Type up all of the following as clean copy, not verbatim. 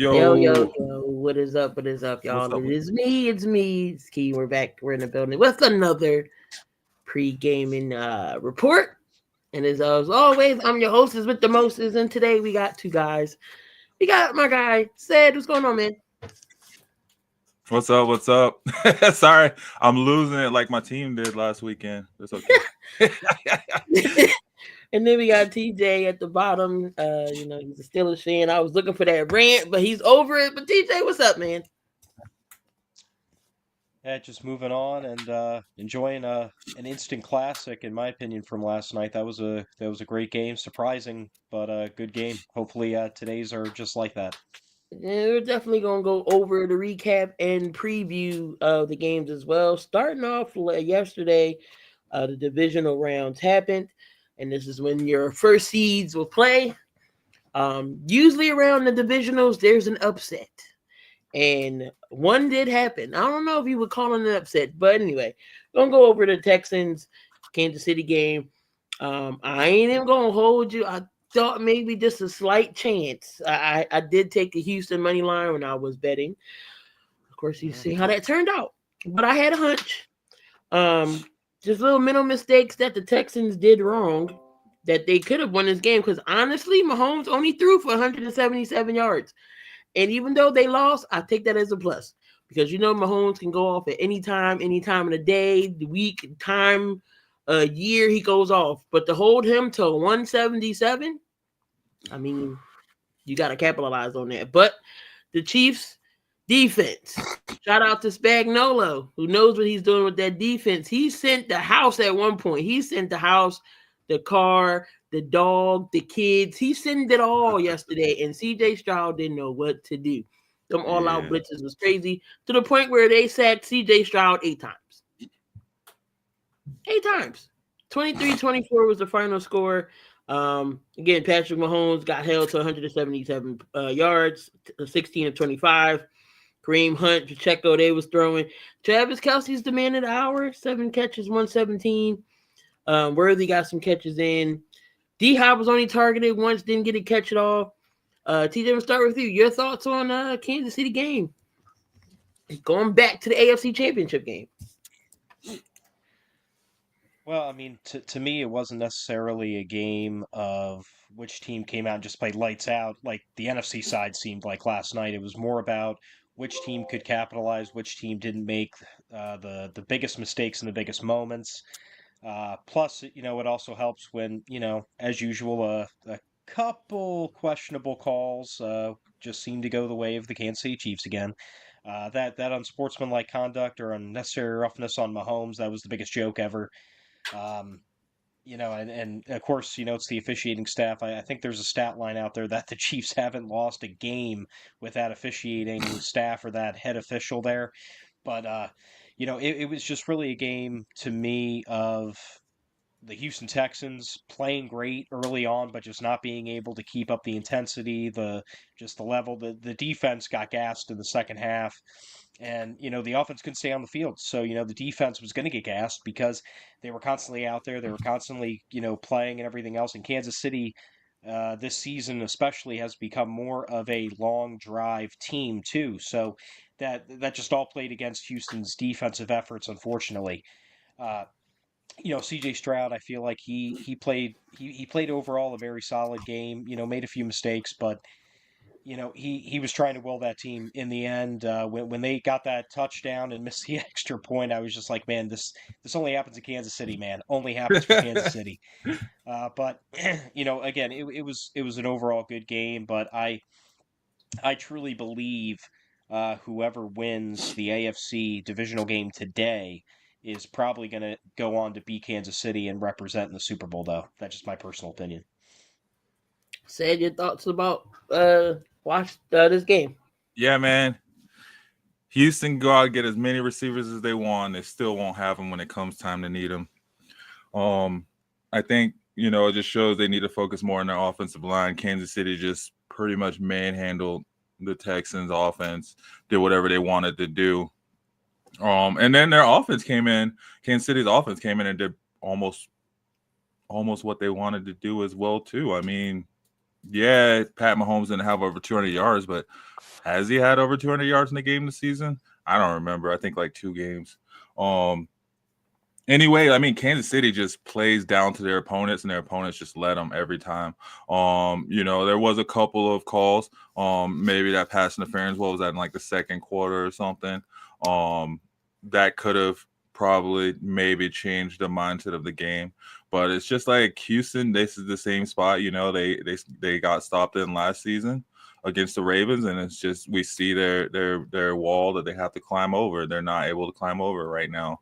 Yo, Yo, yo, yo, what is up? What is up, what's y'all? up? It's Key. We're back. We're in the building with another pre-gaming report. And as always, I'm your hostess with the mostest. And today we got two guys. We got my guy, Sid. What's going on, man? What's up? What's up? Sorry, I'm losing it like my team did last weekend. It's okay. And then we got TJ at the bottom. He's a Steelers fan. I was looking for that rant, but he's over it. But TJ, what's up, man? Yeah, just moving on and enjoying an instant classic, in my opinion, from last night. That was a great game, surprising, but a good game. Hopefully, today's are just like that. Yeah, we're definitely gonna go over the recap and preview of the games as well. Starting off yesterday, the divisional rounds happened, and this is when your first seeds will play. Usually around the divisionals, there's an upset, and one did happen. I don't know if you would call it an upset, but anyway, gonna go over the Texans Kansas City game. I ain't even gonna hold you. I thought maybe just a slight chance. I did take the Houston money line when I was betting. Of course, you see how that turned out, but I had a hunch. Um, just little mental mistakes that the Texans did wrong that they could have won this game. Because honestly, Mahomes only threw for 177 yards, and even though they lost, I take that as a plus because Mahomes can go off at any time of the day, the week, time, a year he goes off. But to hold him to 177, I mean, you got to capitalize on that. But the Chiefs defense, shout out to Spagnolo, who knows what he's doing with that defense. He sent the house at one point. He sent the house, the car, the dog, the kids. He sent it all yesterday, and CJ Stroud didn't know what to do. Them all-out Yeah. blitzes was crazy to the point where they sacked CJ Stroud 8 times. 8 times. 23-24 was the final score. Again, Patrick Mahomes got held to 177 yards, 16 of 25. Kareem Hunt, Pacheco, they was throwing. Travis Kelsey's the man of the hour, 7 catches, 117. Worthy got some catches in. D-Hop was only targeted once, didn't get a catch at all. TJ, we'll start with you. Your thoughts on Kansas City game? Going back to the AFC Championship game. Well, I mean, to me, it wasn't necessarily a game of which team came out and just played lights out like the NFC side seemed like last night. It was more about which team could capitalize, which team didn't make the biggest mistakes in the biggest moments. Plus, it also helps when, as usual, a couple questionable calls just seem to go the way of the Kansas City Chiefs again. That unsportsmanlike conduct or unnecessary roughness on Mahomes, that was the biggest joke ever. Um, and of course, it's the officiating staff. I think there's a stat line out there that the Chiefs haven't lost a game with that officiating staff or that head official there. But it was just really a game to me of the Houston Texans playing great early on, but just not being able to keep up the intensity, the level. The defense got gassed in the second half, and the offense couldn't stay on the field. So the defense was going to get gassed because they were constantly out there. They were constantly playing and everything else. And Kansas City, this season especially, has become more of a long drive team too. So that just all played against Houston's defensive efforts, unfortunately. Uh, CJ Stroud, I feel like he played overall a very solid game. Made a few mistakes, but he was trying to will that team in the end. When they got that touchdown and missed the extra point, I was just like, man, this only happens in Kansas City, man. Only happens for Kansas City. But again, it was an overall good game. But I truly believe whoever wins the AFC divisional game today is probably going to go on to beat Kansas City and represent in the Super Bowl, though. That's just my personal opinion. Said your thoughts about watch this game. Yeah, man. Houston go out and get as many receivers as they want. They still won't have them when it comes time to need them. I think it just shows they need to focus more on their offensive line. Kansas City just pretty much manhandled the Texans' offense, did whatever they wanted to do. And then their offense came in. Kansas City's offense came in and did almost what they wanted to do as well too. I mean, yeah, Pat Mahomes didn't have over 200 yards, but has he had over 200 yards in a game this season? I don't remember. I think like 2 games. Anyway, I mean, Kansas City just plays down to their opponents, and their opponents just let them every time. There was a couple of calls. Maybe that pass interference. What was that in like the second quarter or something? That could have probably maybe changed the mindset of the game. But it's just like Houston. This is the same spot. They got stopped in last season against the Ravens, and it's just we see their wall that they have to climb over. They're not able to climb over right now.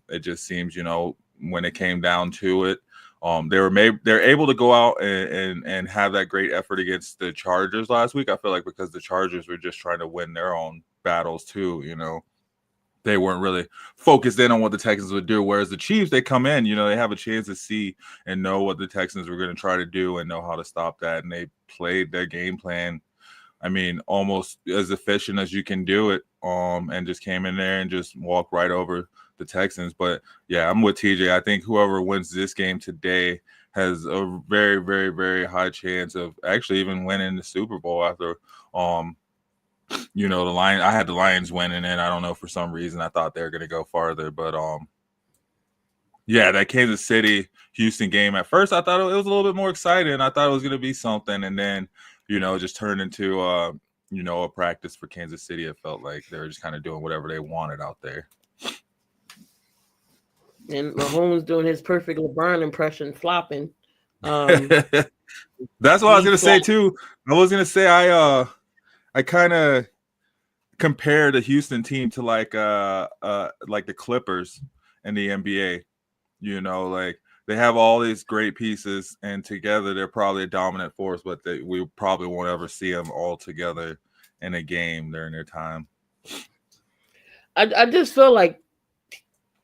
It just seems, when it came down to it, they're able to go out and have that great effort against the Chargers last week. I feel like because the Chargers were just trying to win their own battles too, they weren't really focused in on what the Texans would do. Whereas the Chiefs, they come in, they have a chance to see and know what the Texans were going to try to do and know how to stop that. And they played their game plan, I mean, almost as efficient as you can do it, and just came in there and just walked right over the Texans. But yeah, I'm with TJ. I think whoever wins this game today has a very, very, very high chance of actually even winning the Super Bowl after the Lions. I had the Lions winning it. I don't know, for some reason I thought they were going to go farther, but yeah, that Kansas City Houston game, at first I thought it was a little bit more exciting. I thought it was going to be something, and then just turned into a practice for Kansas City. It felt like they were just kind of doing whatever they wanted out there. And Mahomes doing his perfect LeBron impression, flopping. That's what I was going to say too. I was going to say I kind of compare the Houston team to like the Clippers in the NBA. Like they have all these great pieces, and together they're probably a dominant force, but we probably won't ever see them all together in a game during their time. I just feel like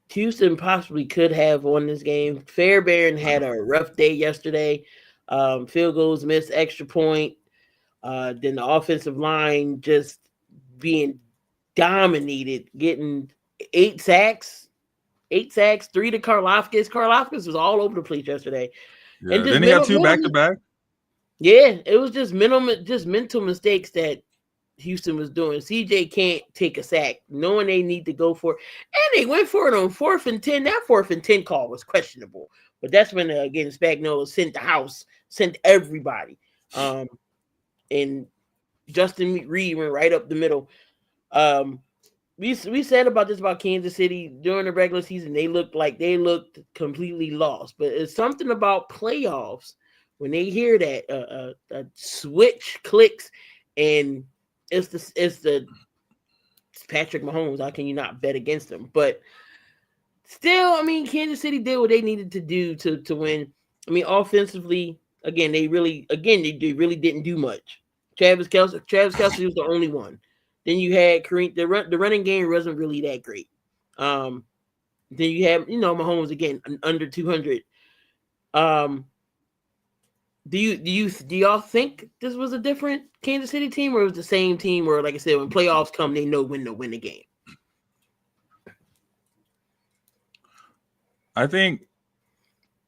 Houston possibly could have won this game. Fairbairn had a rough day yesterday. Field goals missed, extra point. Then the offensive line just being dominated, getting 8 sacks, 3 to Karlaftis. Karlaftis was all over the place yesterday. Yeah. And then he had 2 back-to-back. Yeah, it was just mental mistakes that Houston was doing. CJ can't take a sack, knowing they need to go for it. And they went for it on 4th and 10. That 4th and 10 call was questionable. But that's when, again, Spagnuolo sent everybody. And Justin Reed went right up the middle. We said about this about Kansas City during the regular season. They looked completely lost. But it's something about playoffs when they hear that a switch clicks, and it's Patrick Mahomes. How can you not bet against him? But still, I mean, Kansas City did what they needed to do to win. I mean, offensively, again, they really didn't do much. Travis Kelce was the only one. Then you had Kareem. The running game wasn't really that great. Then you have Mahomes again under 200. Do y'all think this was a different Kansas City team, or it was the same team where, like I said, when playoffs come, they know when to win the game? I think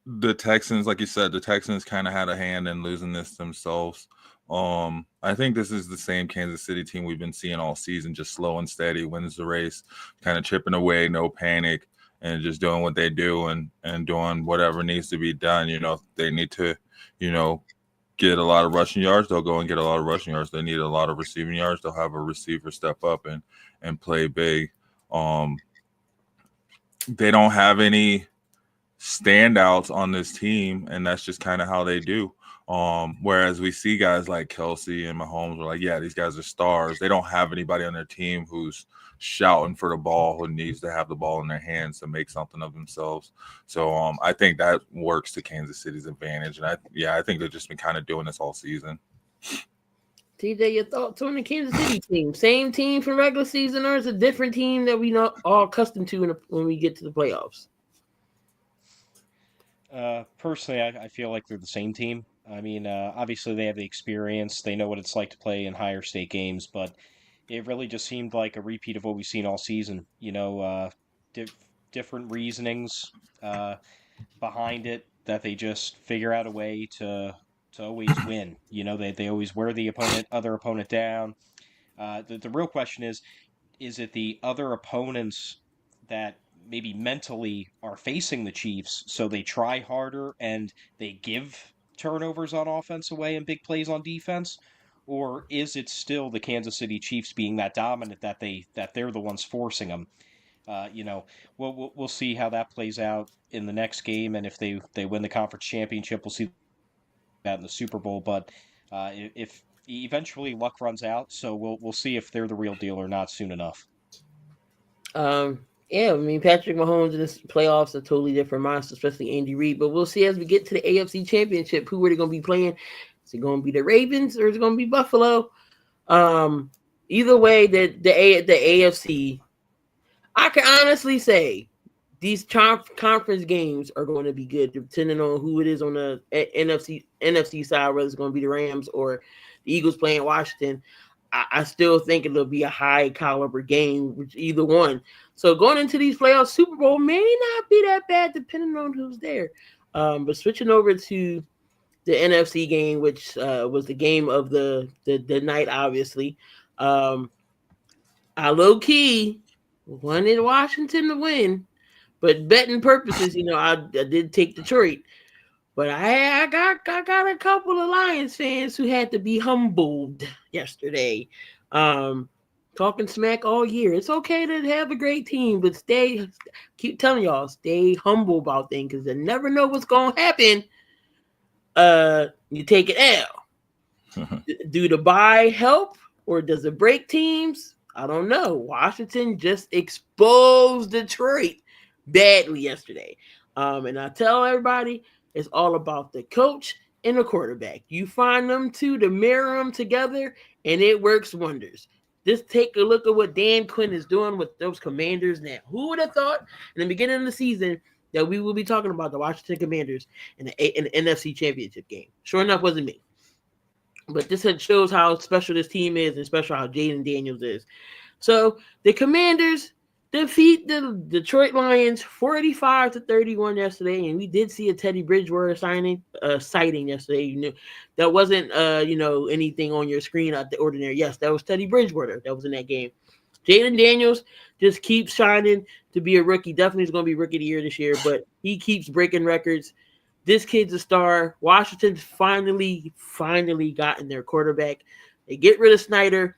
the Texans, like you said, the Texans kind of had a hand in losing this themselves. I think this is the same Kansas City team we've been seeing all season, just slow and steady, wins the race, kind of chipping away, no panic, and just doing what they do and doing whatever needs to be done. They need to, get a lot of rushing yards, they'll go and get a lot of rushing yards. They need a lot of receiving yards, they'll have a receiver step up and play big. They don't have any standouts on this team, and that's just kind of how they do. Whereas we see guys like Kelce and Mahomes are like, yeah, these guys are stars. They don't have anybody on their team who's shouting for the ball, who needs to have the ball in their hands to make something of themselves. So I think that works to Kansas City's advantage. And I think they've just been kind of doing this all season. TJ, your thoughts on the Kansas City team? Same team from regular season, or is it a different team that we not all accustomed to when we get to the playoffs? Personally, I feel like they're the same team. I mean, obviously they have the experience. They know what it's like to play in higher stake games, but it really just seemed like a repeat of what we've seen all season. Different reasonings behind it that they just figure out a way to to always win. They always wear the other opponent down. The real question is it the other opponents that maybe mentally are facing the Chiefs, so they try harder and they give turnovers on offense away and big plays on defense? Or is it still the Kansas City Chiefs being that dominant that they're the ones forcing them? Uh, you know, we'll see how that plays out in the next game, and if they win the conference championship, we'll see that in the Super Bowl. But if eventually luck runs out, so we'll see if they're the real deal or not soon enough. Yeah, I mean Patrick Mahomes in this playoffs a totally different monster, especially Andy Reid. But we'll see as we get to the AFC Championship who are they going to be playing. Is it going to be the Ravens or is it going to be Buffalo? Either way, the AFC, I can honestly say these conference games are going to be good, depending on who it is on the NFC side, whether it's going to be the Rams or the Eagles playing Washington. I still think it'll be a high caliber game, which either one. So going into these playoffs, Super Bowl may not be that bad, depending on who's there. But switching over to the NFC game, which was the game of the night, obviously. I low key wanted Washington to win, but betting purposes, I did take Detroit. But I got a couple of Lions fans who had to be humbled yesterday. Talking smack all year. It's okay to have a great team, but keep telling y'all, stay humble about things because you never know what's gonna happen. You take an L. Do the buy help or does it break teams? I don't know. Washington just exposed Detroit badly yesterday. And I tell everybody, it's all about the coach and the quarterback. You find them two to mirror them together, and it works wonders. Just take a look at what Dan Quinn is doing with those Commanders now. Who would have thought in the beginning of the season that we will be talking about the Washington Commanders in the NFC Championship game? Sure enough, wasn't me. But this shows how special this team is and special how Jaden Daniels is. So the Commanders defeat the Detroit Lions 45-31 yesterday, and we did see a Teddy Bridgewater sighting yesterday. That wasn't anything on your screen out the ordinary. Yes, that was Teddy Bridgewater that was in that game. Jaden Daniels just keeps shining to be a rookie. Definitely is going to be rookie of the year this year, but he keeps breaking records. This kid's a star. Washington's finally gotten their quarterback. They get rid of Snyder.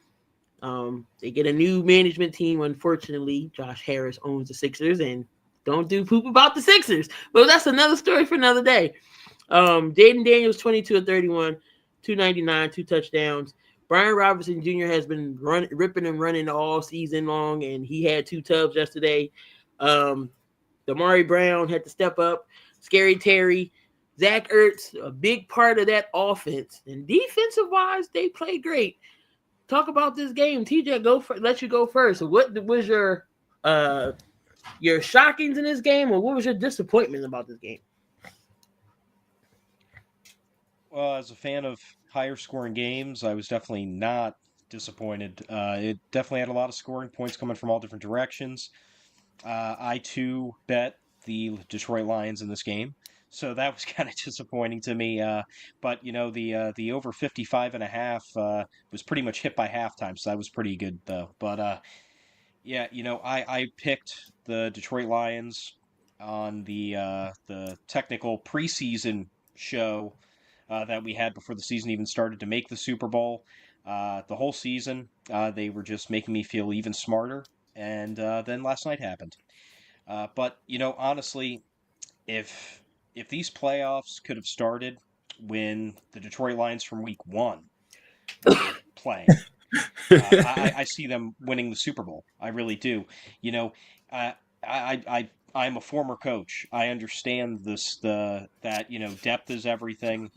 They get a new management team. Unfortunately, Josh Harris owns the Sixers, and don't do poop about the Sixers. But that's another story for another day. Jaden Daniels, 22-31, 299, 2 touchdowns. Brian Robinson Jr. has been ripping and running all season long, and he had 2 tubs yesterday. Damari Brown had to step up. Scary Terry, Zach Ertz, a big part of that offense. And defensive-wise, they played great. Talk about this game. TJ, let you go first. What was your shockings in this game, or what was your disappointment about this game? Well, as a fan of higher scoring games, I was definitely not disappointed. It definitely had a lot of scoring points coming from all different directions. I too bet the Detroit Lions in this game, so that was kind of disappointing to me. But the over 55.5 was pretty much hit by halftime, so that was pretty good though. But yeah, I picked the Detroit Lions on the technical preseason show that we had before the season even started to make the Super Bowl. The whole season, they were just making me feel even smarter. And then last night happened. But honestly, if these playoffs could have started when the Detroit Lions from Week 1 were playing, I see them winning the Super Bowl. I really do. I'm a former coach. I understand that depth is everything,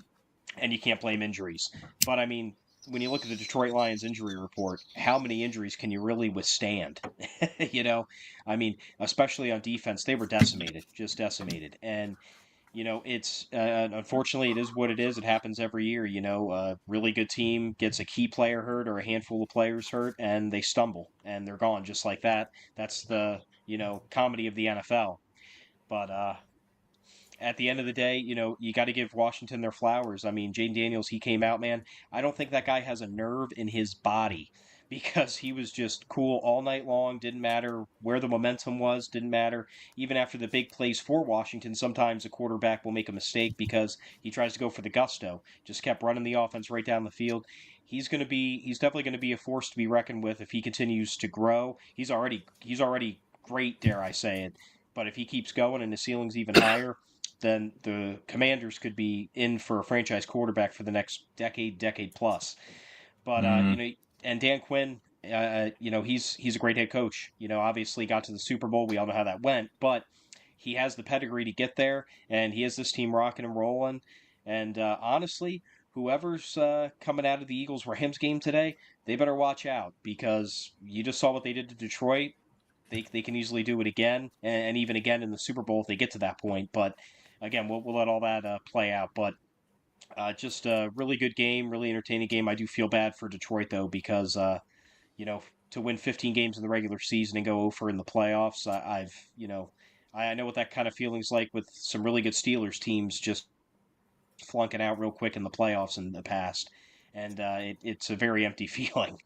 and you can't blame injuries. But I mean, when you look at the Detroit Lions injury report, how many injuries can you really withstand? I mean, especially on defense, they were decimated, just decimated. And it's unfortunately it is what it is. It happens every year. A really good team gets a key player hurt or a handful of players hurt, and they stumble and they're gone just like that. That's the comedy of the NFL. But at the end of the day, you got to give Washington their flowers. I mean, Jaden Daniels, he came out, man. I don't think that guy has a nerve in his body because he was just cool all night long. Didn't matter where the momentum was, didn't matter. Even after the big plays for Washington, sometimes a quarterback will make a mistake because he tries to go for the gusto. Just kept running the offense right down the field. He's definitely going to be a force to be reckoned with if he continues to grow. He's already great, dare I say it. But if he keeps going and the ceiling's even higher, then the Commanders could be in for a franchise quarterback for the next decade plus. But Mm, and Dan Quinn, he's a great head coach. Obviously got to the Super Bowl. We all know how that went, but he has the pedigree to get there, and he has this team rocking and rolling. And honestly, whoever's coming out of the Eagles-Rams game today, they better watch out because you just saw what they did to Detroit. They can easily do it again, and even again in the Super Bowl if they get to that point. But again, we'll let all that play out. But just a really good game, really entertaining game. I do feel bad for Detroit though because you know to win 15 games in the regular season and go over in the playoffs, I know what that kind of feeling's like with some really good Steelers teams just flunking out real quick in the playoffs in the past, and it's a very empty feeling.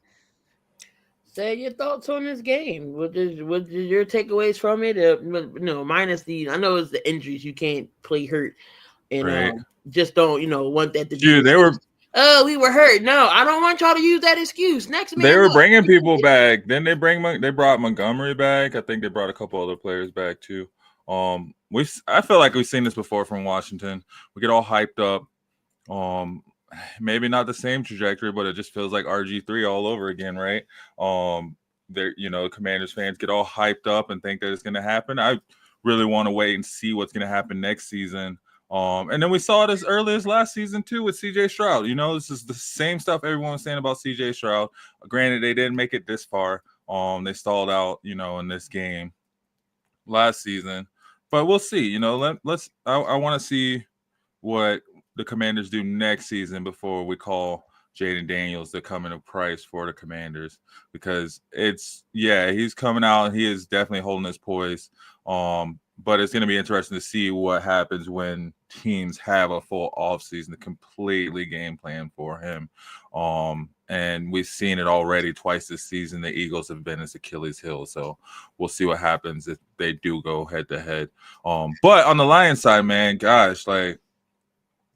Say your thoughts on this game. What is your takeaways from it? Minus I know it's the injuries. You can't play hurt, and right. just don't want that to be an Dude, they were excuse. Oh, we were hurt. No, I don't want y'all to use that excuse. Next they man were up. bringing people back. Then they brought Montgomery back. I think they brought a couple other players back too. I feel like we've seen this before from Washington. We get all hyped up. Maybe not the same trajectory, but it just feels like RG3 all over again, right? Commanders fans get all hyped up and think that it's going to happen. I really want to wait and see what's going to happen next season. And then we saw it as early as last season too with CJ Stroud. This is the same stuff everyone was saying about CJ Stroud. Granted, they didn't make it this far. They stalled out, in this game last season, but we'll see. I want to see what the Commanders do next season before we call Jaden Daniels the coming of Christ for the Commanders, because he's coming out and he is definitely holding his poise. But it's going to be interesting to see what happens when teams have a full offseason to completely game plan for him. And we've seen it already twice this season. The Eagles have been his Achilles heel. So we'll see what happens if they do go head to head. But on the Lions side, man, gosh, like,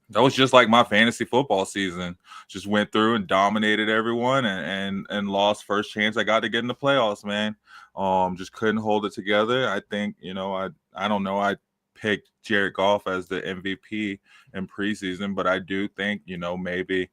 that was just like my fantasy football season. Just went through and dominated everyone and lost first chance I got to get in the playoffs, man. Just couldn't hold it together. I think, I don't know. I picked Jared Goff as the MVP in preseason, but I do think, maybe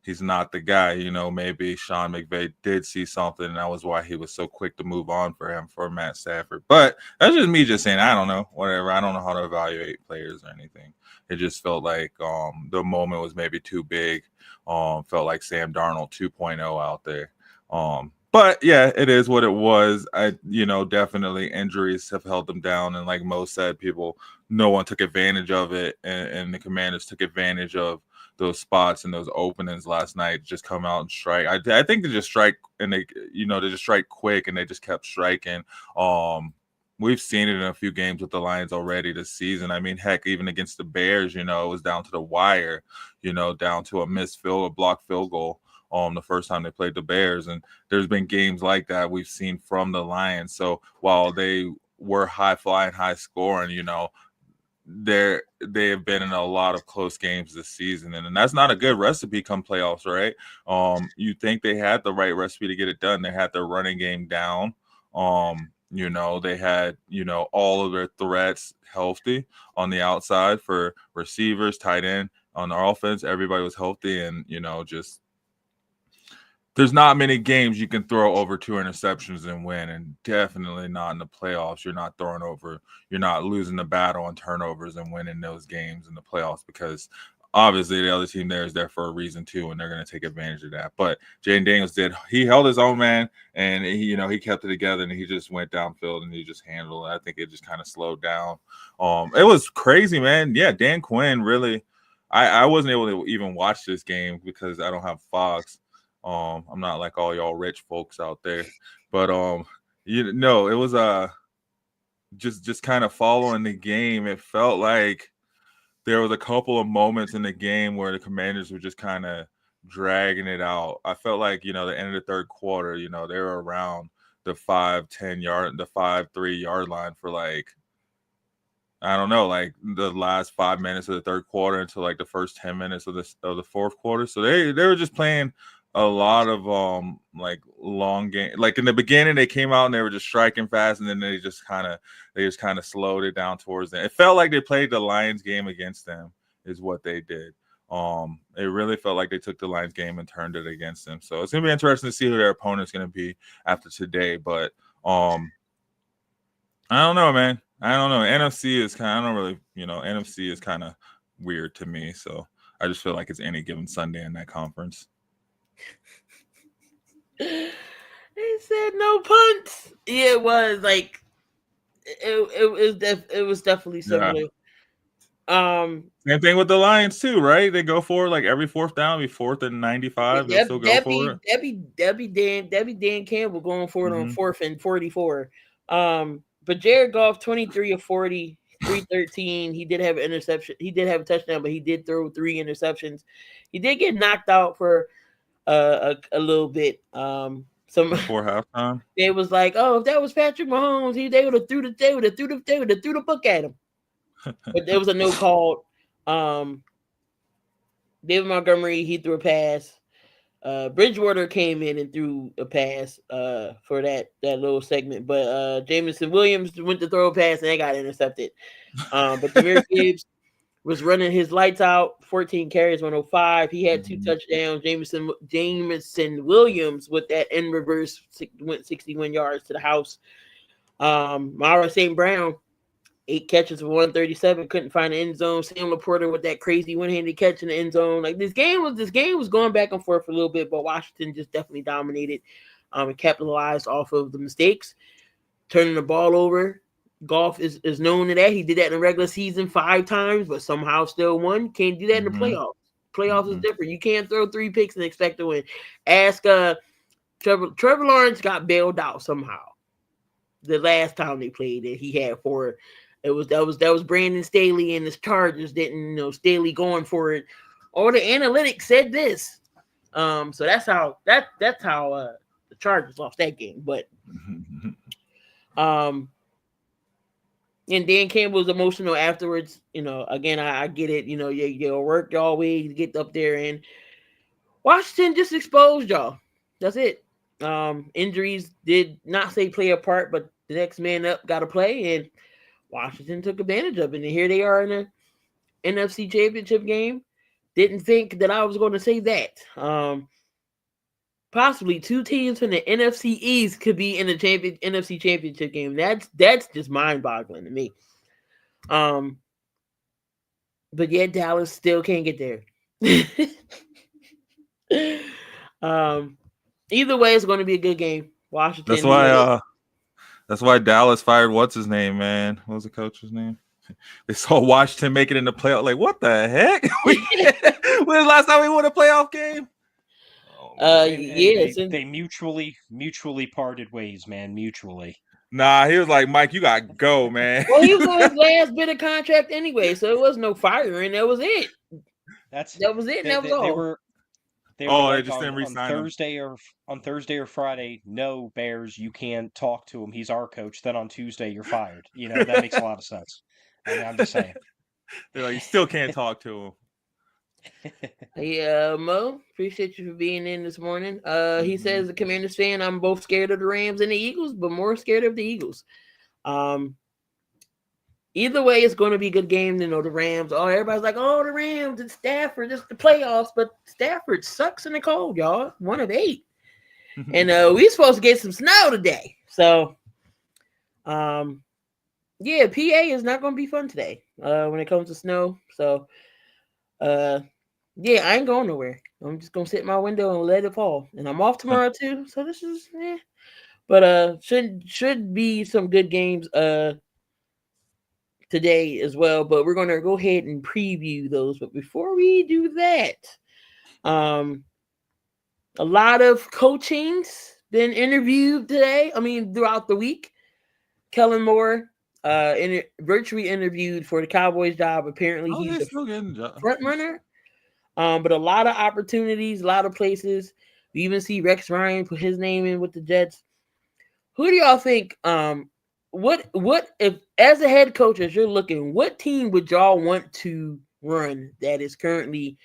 he's not the guy. Maybe Sean McVay did see something, and that was why he was so quick to move on for Matt Stafford. But that's just me just saying, I don't know, whatever. I don't know how to evaluate players or anything. It just felt like the moment was maybe too big. Felt like Sam Darnold 2.0 out there. But yeah, it is what it was. Definitely injuries have held them down. And like Mo said, no one took advantage of it. And the Commanders took advantage of those spots and those openings last night. Just come out and strike. I think they just strike and they just strike quick and they just kept striking. We've seen it in a few games with the Lions already this season. I mean, heck, even against the Bears, it was down to the wire, down to a blocked field goal the first time they played the Bears. And there's been games like that we've seen from the Lions. So while they were high flying, high scoring, they have been in a lot of close games this season. And that's not a good recipe come playoffs, right? You think they had the right recipe to get it done. They had their running game down. They had, all of their threats healthy on the outside for receivers, tight end, on the offense. Everybody was healthy and, just there's not many games you can throw over 2 interceptions and win, and definitely not in the playoffs. You're not losing the battle on turnovers and winning those games in the playoffs because obviously the other team there is there for a reason too, and they're going to take advantage of that. But Jaden Daniels he held his own, man, and he kept it together and he just went downfield and he just handled it. I think it just kind of slowed down. It was crazy, man. Yeah, Dan Quinn really. I wasn't able to even watch this game because I don't have Fox. I'm not like all y'all rich folks out there, but it was just kind of following the game, it felt like there was a couple of moments in the game where the Commanders were just kind of dragging it out. I felt like, the end of the third quarter, they were around the 5-3 yard line for like, I don't know, like the last 5 minutes of the third quarter until like the first 10 minutes of the fourth quarter. So they were just playing a lot of like long game. Like in the beginning, they came out and they were just striking fast, and then they just kind of slowed it down towards them. It felt like they played the Lions game against them, is what they did. It really felt like they took the Lions game and turned it against them. So it's gonna be interesting to see who their opponent's gonna be after today. But I don't know, man. I don't know. NFC is kind of, I don't really, NFC is kind of weird to me. So I just feel like it's any given Sunday in that conference. They said no punts. Yeah, it was like it was definitely similar. Yeah. Same thing with the Lions too, right? They go for it like every fourth down, be 4th and 95. They still go for it. That'd be Dan Campbell going for it on 4th and 44. But Jared Goff, 23 of 40, 313. He did have an interception. He did have a touchdown, but he did throw 3 interceptions. He did get knocked out for a little bit. Before halftime, it was like, oh, if that was Patrick Mahomes, they would have threw the book at him. But there was a no call. David Montgomery, he threw a pass. Bridgewater came in and threw a pass for that little segment, but Jameson Williams went to throw a pass and they got intercepted. But Jahmyr Gibbs was running his lights out, 14 carries, 105. He had 2 touchdowns. Jameson Williams with that in reverse went 61 yards to the house. Mara St. Brown, 8 catches for 137, couldn't find the end zone. Sam Laporta with that crazy one-handed catch in the end zone. Like this game was going back and forth for a little bit, but Washington just definitely dominated and capitalized off of the mistakes, turning the ball over. Goff is known to that. He did that in the regular season 5 times, but somehow still won. Can't do that in the playoffs. Playoffs is different. You can't throw 3 picks and expect to win. Ask Trevor Lawrence got bailed out somehow. The last time they played it, he had 4. That was Brandon Staley and his Chargers didn't, Staley going for it. All the analytics said this. So that's how the Chargers lost that game. But and Dan Campbell was emotional afterwards. Again, I get it. You work y'all way to get up there, and Washington just exposed y'all. That's it. Injuries did not say play a part, but the next man up got to play, and Washington took advantage of it. And here they are in the NFC Championship game. Didn't think that I was going to say that. Possibly 2 teams from the NFC East could be in the NFC Championship game. That's just mind-boggling to me. But yet Dallas still can't get there. Either way, it's going to be a good game. Washington. That's why Dallas fired what's his name, man. What was the coach's name? They saw Washington make it in the playoff. Like, what the heck? When was the last time we won a playoff game? They mutually parted ways, man. Mutually. Nah, he was like, Mike, you gotta go, man. Well, he was on his last bit of contract anyway, so it was no firing. That was it. That was it. That was all. They just didn't re-sign him. On Thursday or Friday, no, Bears, you can't talk to him. He's our coach. Then on Tuesday, you're fired. That makes a lot of sense. I'm just saying. They're like, you still can't talk to him. Hey, Mo, appreciate you for being in this morning. He says, the Commanders fan, I'm both scared of the Rams and the Eagles, but more scared of the Eagles. Either way, it's going to be a good game. The Rams. Oh, everybody's like, oh, the Rams and Stafford, it's the playoffs. But Stafford sucks in the cold, y'all. 1 of 8. And we're supposed to get some snow today. So, PA is not going to be fun today when it comes to snow. So, I ain't going nowhere. I'm just going to sit in my window and let it fall. And I'm off tomorrow, too. So, this is, But should be some good games today as well, but we're going to go ahead and preview those. But before we do that, a lot of coaching's been interviewed today. Throughout the week. Kellen Moore virtually interviewed for the Cowboys job. Apparently, Oh, he's they're the still getting jobs. front runner. But a lot of opportunities, a lot of places. We even see Rex Ryan put his name in with the Jets. Who do y'all think? What if as a head coach, as you're looking, what team would y'all want to run that is currently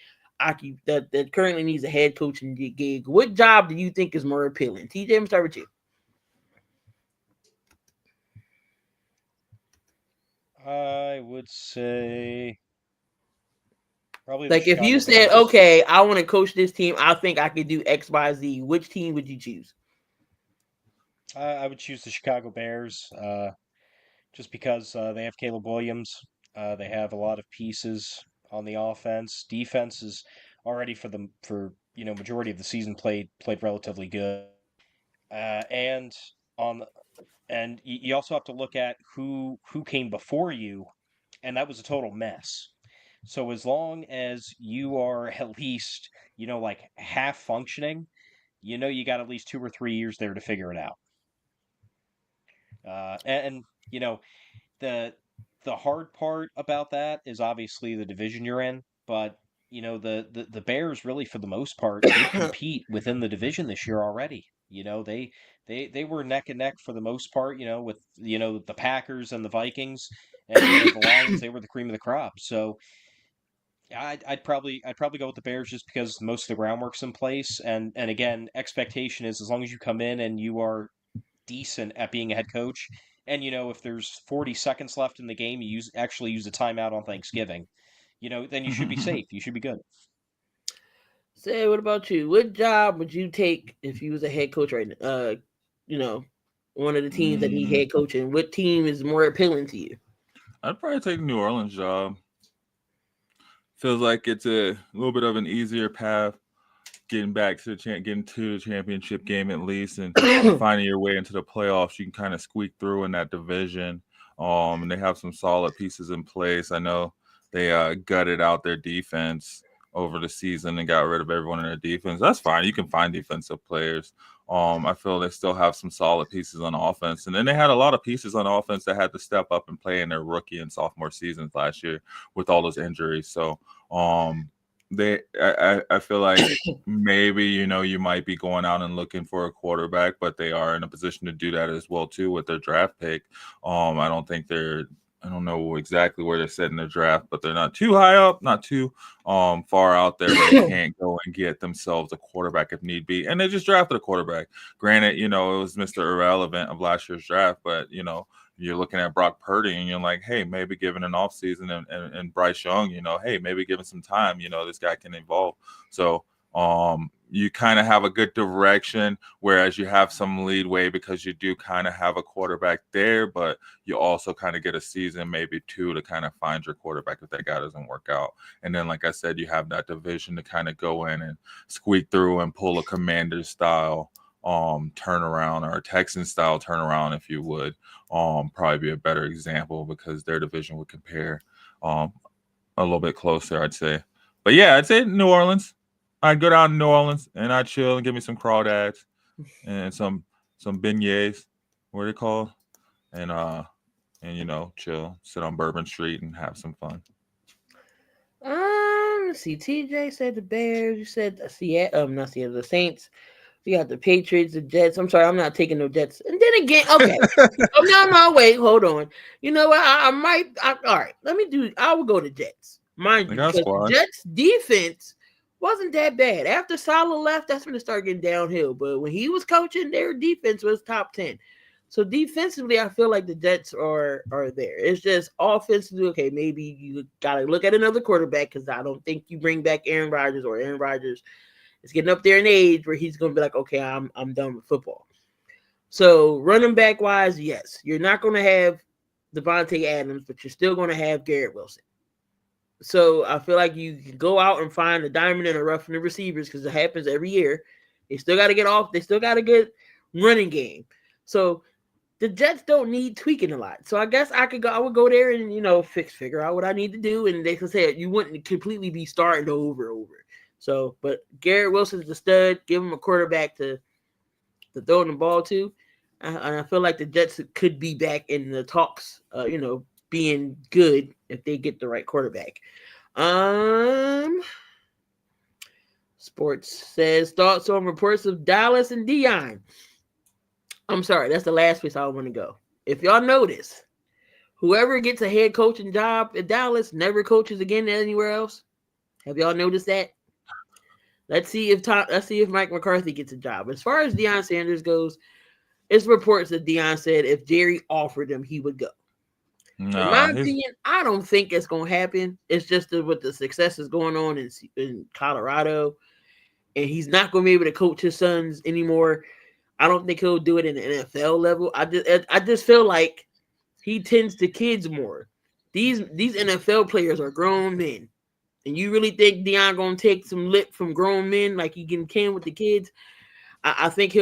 that currently needs a head coaching gig? What job do you think is more appealing? TJ, I'm start with you. I would say probably the Like if you Chicago said, Bears. okay, I want to coach this team, I think I could do X, Y, Z. Which team would you choose? I would choose the Chicago Bears, just because they have Caleb Williams. They have a lot of pieces on the offense. Defense is already for majority of the season played relatively good. And on and you also have to look at who came before you, and that was a total mess. So as long as you are at least like half functioning, you got at least 2 or 3 years there to figure it out. And the the hard part about that is obviously the division you're in, but the Bears really for the most part did compete within the division this year already. They were neck and neck for the most part, with the Packers and the Vikings, and the Lions, they were the cream of the crop. So I'd probably go with the Bears just because most of the groundwork's in place, and again, expectation is as long as you come in and you are decent at being a head coach. And if there's 40 seconds left in the game, you actually use a timeout on Thanksgiving. Then you should be safe. You should be good. Say, what about you? What job would you take if you was a head coach right now? You know, one of the teams that he head coaching. What team is more appealing to you? I'd probably take New Orleans job. Feels like it's a little bit of an easier path getting back to getting to the championship game at least, and finding your way into the playoffs. You can kind of squeak through in that division. And they have some solid pieces in place. I know they gutted out their defense over the season and got rid of everyone in their defense. That's fine. You can find defensive players. I feel they still have some solid pieces on offense. And then they had a lot of pieces on offense that had to step up and play in their rookie and sophomore seasons last year with all those injuries. So I feel like maybe you might be going out and looking for a quarterback, but they are in a position to do that as well too with their draft pick. I don't know exactly where they're setting their draft, but they're not too high up, not too far out there where they can't go and get themselves a quarterback if need be. And they just drafted a quarterback. Granted, it was Mr. Irrelevant of last year's draft, but you're looking at Brock Purdy and you're like, hey, maybe given an offseason and Bryce Young, hey, maybe given some time, this guy can evolve. So you kind of have a good direction, whereas you have some leadway because you do kind of have a quarterback there, but you also kind of get a season, maybe two, to kind of find your quarterback if that guy doesn't work out. And then, like I said, you have that division to kind of go in and squeak through and pull a Commander style turnaround, or a Texan style turnaround, if you would. Probably be a better example because their division would compare a little bit closer, I'd say. But yeah, I'd say New Orleans. I'd go down to New Orleans and I'd chill and give me some crawdads and some beignets, what are they called? And chill, sit on Bourbon Street and have some fun. Let's see. TJ said the Bears. You said not Seattle, the Saints. We got the Patriots, the Jets. I'm sorry, I'm not taking no Jets. And then again, okay. No, wait, hold on. You know what? All right. I will go to Jets. Mind you, because the Jets defense wasn't that bad. After Salah left, that's when it started getting downhill. But when he was coaching, their defense was top 10. So defensively, I feel like the Jets are there. It's just offensively, okay, maybe you got to look at another quarterback, because I don't think you bring back Aaron Rodgers, or Aaron Rodgers is getting up there in age where he's going to be like, okay, I'm done with football. So running back wise, yes, you're not going to have Devontae Adams, but you're still going to have Garrett Wilson. So I feel like you can go out and find a diamond in the rough in the receivers, because it happens every year. They still got to get off. They still got a good running game. So the Jets don't need tweaking a lot. So I guess I would go there and, figure out what I need to do. And they could say you wouldn't completely be starting over. So, but Garrett Wilson's the stud. Give him a quarterback to throw the ball to. and I feel like the Jets could be back in the talks. Being good if they get the right quarterback. Sports says thoughts on reports of Dallas and Dion. I'm sorry, that's the last place I want to go. If y'all notice, whoever gets a head coaching job at Dallas never coaches again anywhere else. Have y'all noticed that? Let's see if Mike McCarthy gets a job. As far as Deion Sanders goes, it's reports that Deion said if Jerry offered him, he would go. In my opinion, I don't think it's going to happen. It's just with the success is going on in Colorado, and he's not going to be able to coach his sons anymore. I don't think he'll do it in the NFL level. I just feel like he tends to kids more. These NFL players are grown men, and you really think Deion gonna take some lip from grown men like he can with the kids? I think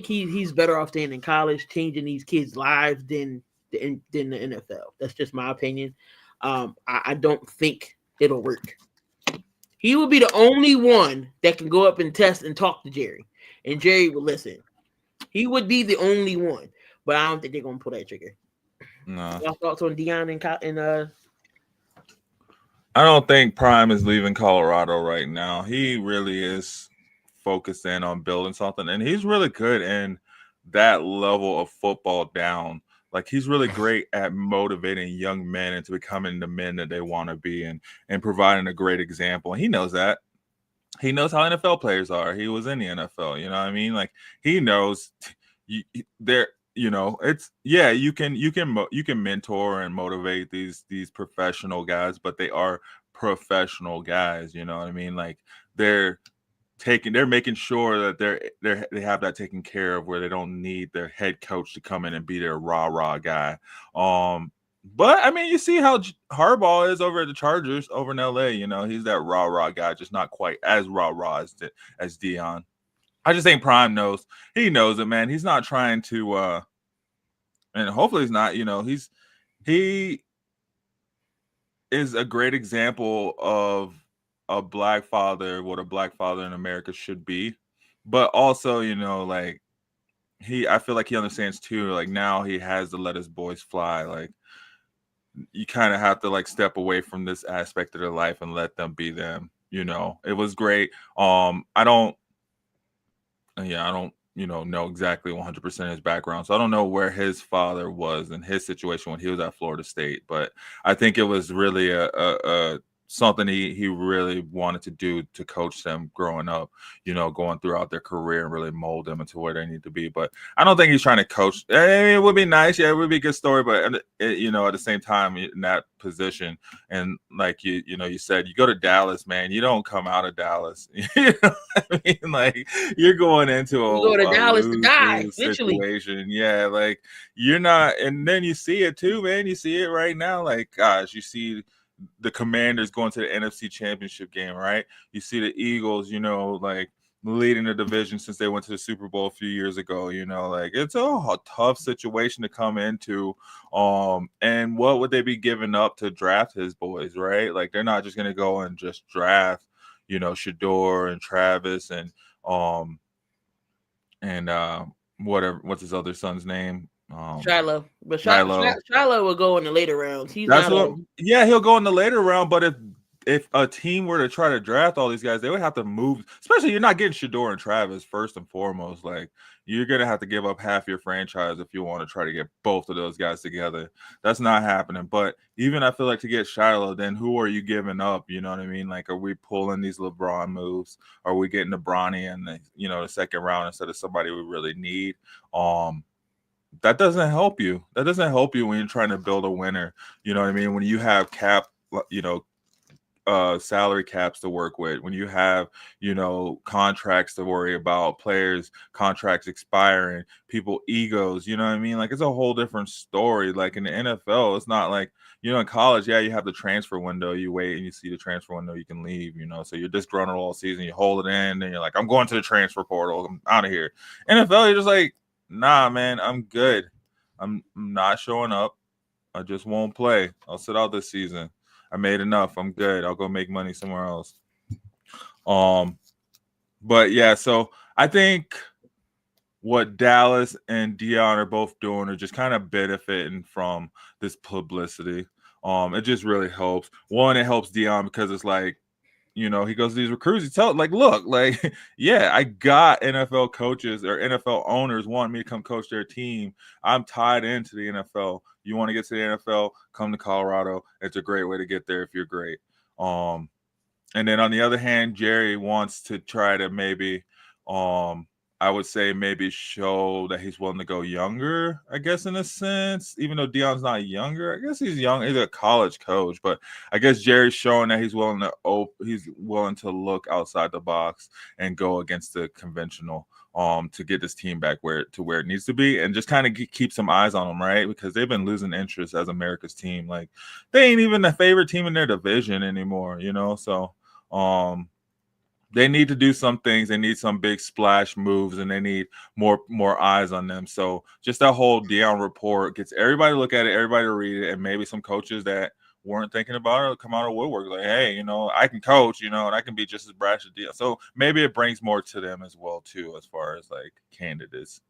he's better off staying in college, changing these kids' lives than the NFL. That's just my opinion. I don't think it'll work. He will be the only one that can go up and test and talk to Jerry. And Jerry will listen. He would be the only one, but I don't think they're gonna pull that trigger. No. Y'all thoughts on Deion and I don't think Prime is leaving Colorado right now. He really is focused in on building something, and he's really good in that level of football down. Like, he's really great at motivating young men into becoming the men that they want to be and providing a great example. And he knows that. He knows how NFL players are. He was in the NFL, you know what I mean? Like, he knows it's you can mentor and motivate these professional guys, but they are professional guys, you know what I mean? Like, they're making sure that they have that taken care of, where they don't need their head coach to come in and be their rah guy. But I mean, you see how Harbaugh is over at the Chargers over in LA. You know, he's that rah guy, just not quite as rah as Deion. I just think Prime knows. He knows it, man. He's not trying to, and hopefully he's not. You know, he is a great example of a black father, what a black father in America should be. But also, you know, like, I feel like he understands too. Like, now he has to let his boys fly. Like, you kind of have to, like, step away from this aspect of their life and let them be them. You know, it was great. I don't know exactly 100% his background. So I don't know where his father was in his situation when he was at Florida State, but I think it was really a something he really wanted to do to coach them growing up, you know, going throughout their career and really mold them into where they need to be. But I don't think he's trying to coach. I mean, it would be nice. Yeah, it would be a good story. But, you know, at the same time, in that position, and like you said, you go to Dallas, man, you don't come out of Dallas. You know what I mean? Like, you're going into a Dallas to die, situation. Yeah, like, you're not. And then you see it too, man. You see it right now. Like, gosh, you see the Commanders going to the NFC Championship game, right? You see the Eagles, you know, like, leading the division since they went to the Super Bowl a few years ago. You know, like, it's a tough situation to come into. And what would they be giving up to draft his boys, right? Like, they're not just going to go and just draft, you know, Shador and Travis and what's his other son's name? Shiloh. But Shiloh will go in the later rounds. He'll go in the later round. But if a team were to try to draft all these guys, they would have to move. Especially, you're not getting Shador and Travis first and foremost. Like, you're gonna have to give up half your franchise if you want to try to get both of those guys together. That's not happening. But even I feel like to get Shiloh, then who are you giving up? You know what I mean? Like, are we pulling these LeBron moves? Are we getting the Bronny in the second round instead of somebody we really need? That doesn't help you. That doesn't help you when you're trying to build a winner. You know what I mean? When you have salary caps to work with, when you have, you know, contracts to worry about, players, contracts expiring, people egos, you know what I mean? Like, it's a whole different story. Like, in the NFL, it's not like, you know, in college, yeah, you have the transfer window. You wait and you see the transfer window, you can leave, you know. So you're disgruntled all season, you hold it in, and you're like, I'm going to the transfer portal, I'm out of here. NFL, you're just like, nah, man, I'm good. I'm not showing up. I just won't play. I'll sit out this season. I made enough. I'm good. I'll go make money somewhere else. But yeah, so I think what Dallas and Dion are both doing are just kind of benefiting from this publicity. It just really helps. One, it helps Dion because it's like, you know, he goes to these recruits. He tells, like, look, like, yeah, I got NFL coaches or NFL owners wanting me to come coach their team. I'm tied into the NFL. You want to get to the NFL? Come to Colorado. It's a great way to get there if you're great. And then on the other hand, Jerry wants to try to maybe, I would say maybe show that he's willing to go younger, I guess, in a sense, even though Dion's not younger. I guess he's young. He's a college coach, but I guess Jerry's showing that he's willing to look outside the box and go against the conventional to get this team back where it needs to be, and just kind of keep some eyes on them, right? Because they've been losing interest as America's team. Like, they ain't even the favorite team in their division anymore, you know? So they need to do some things. They need some big splash moves, and they need more eyes on them. So just that whole Dion report gets everybody to look at it, everybody to read it, and maybe some coaches that weren't thinking about it will come out of woodwork like, hey, you know, I can coach, you know, and I can be just as brash as Dion. So maybe it brings more to them as well, too, as far as like candidates.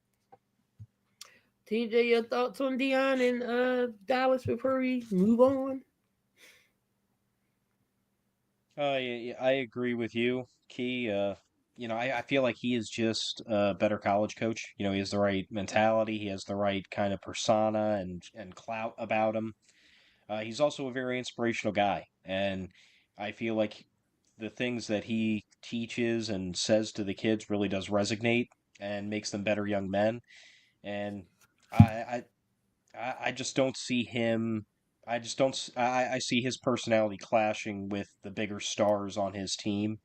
TJ, your thoughts on Dion and Dallas before we move on? Yeah, I agree with you, Key. You know, I feel like he is just a better college coach. You know, he has the right mentality, he has the right kind of persona and clout about him. He's also a very inspirational guy, and I feel like the things that he teaches and says to the kids really does resonate and makes them better young men. And I I just don't see him. I just don't. I see his personality clashing with the bigger stars on his team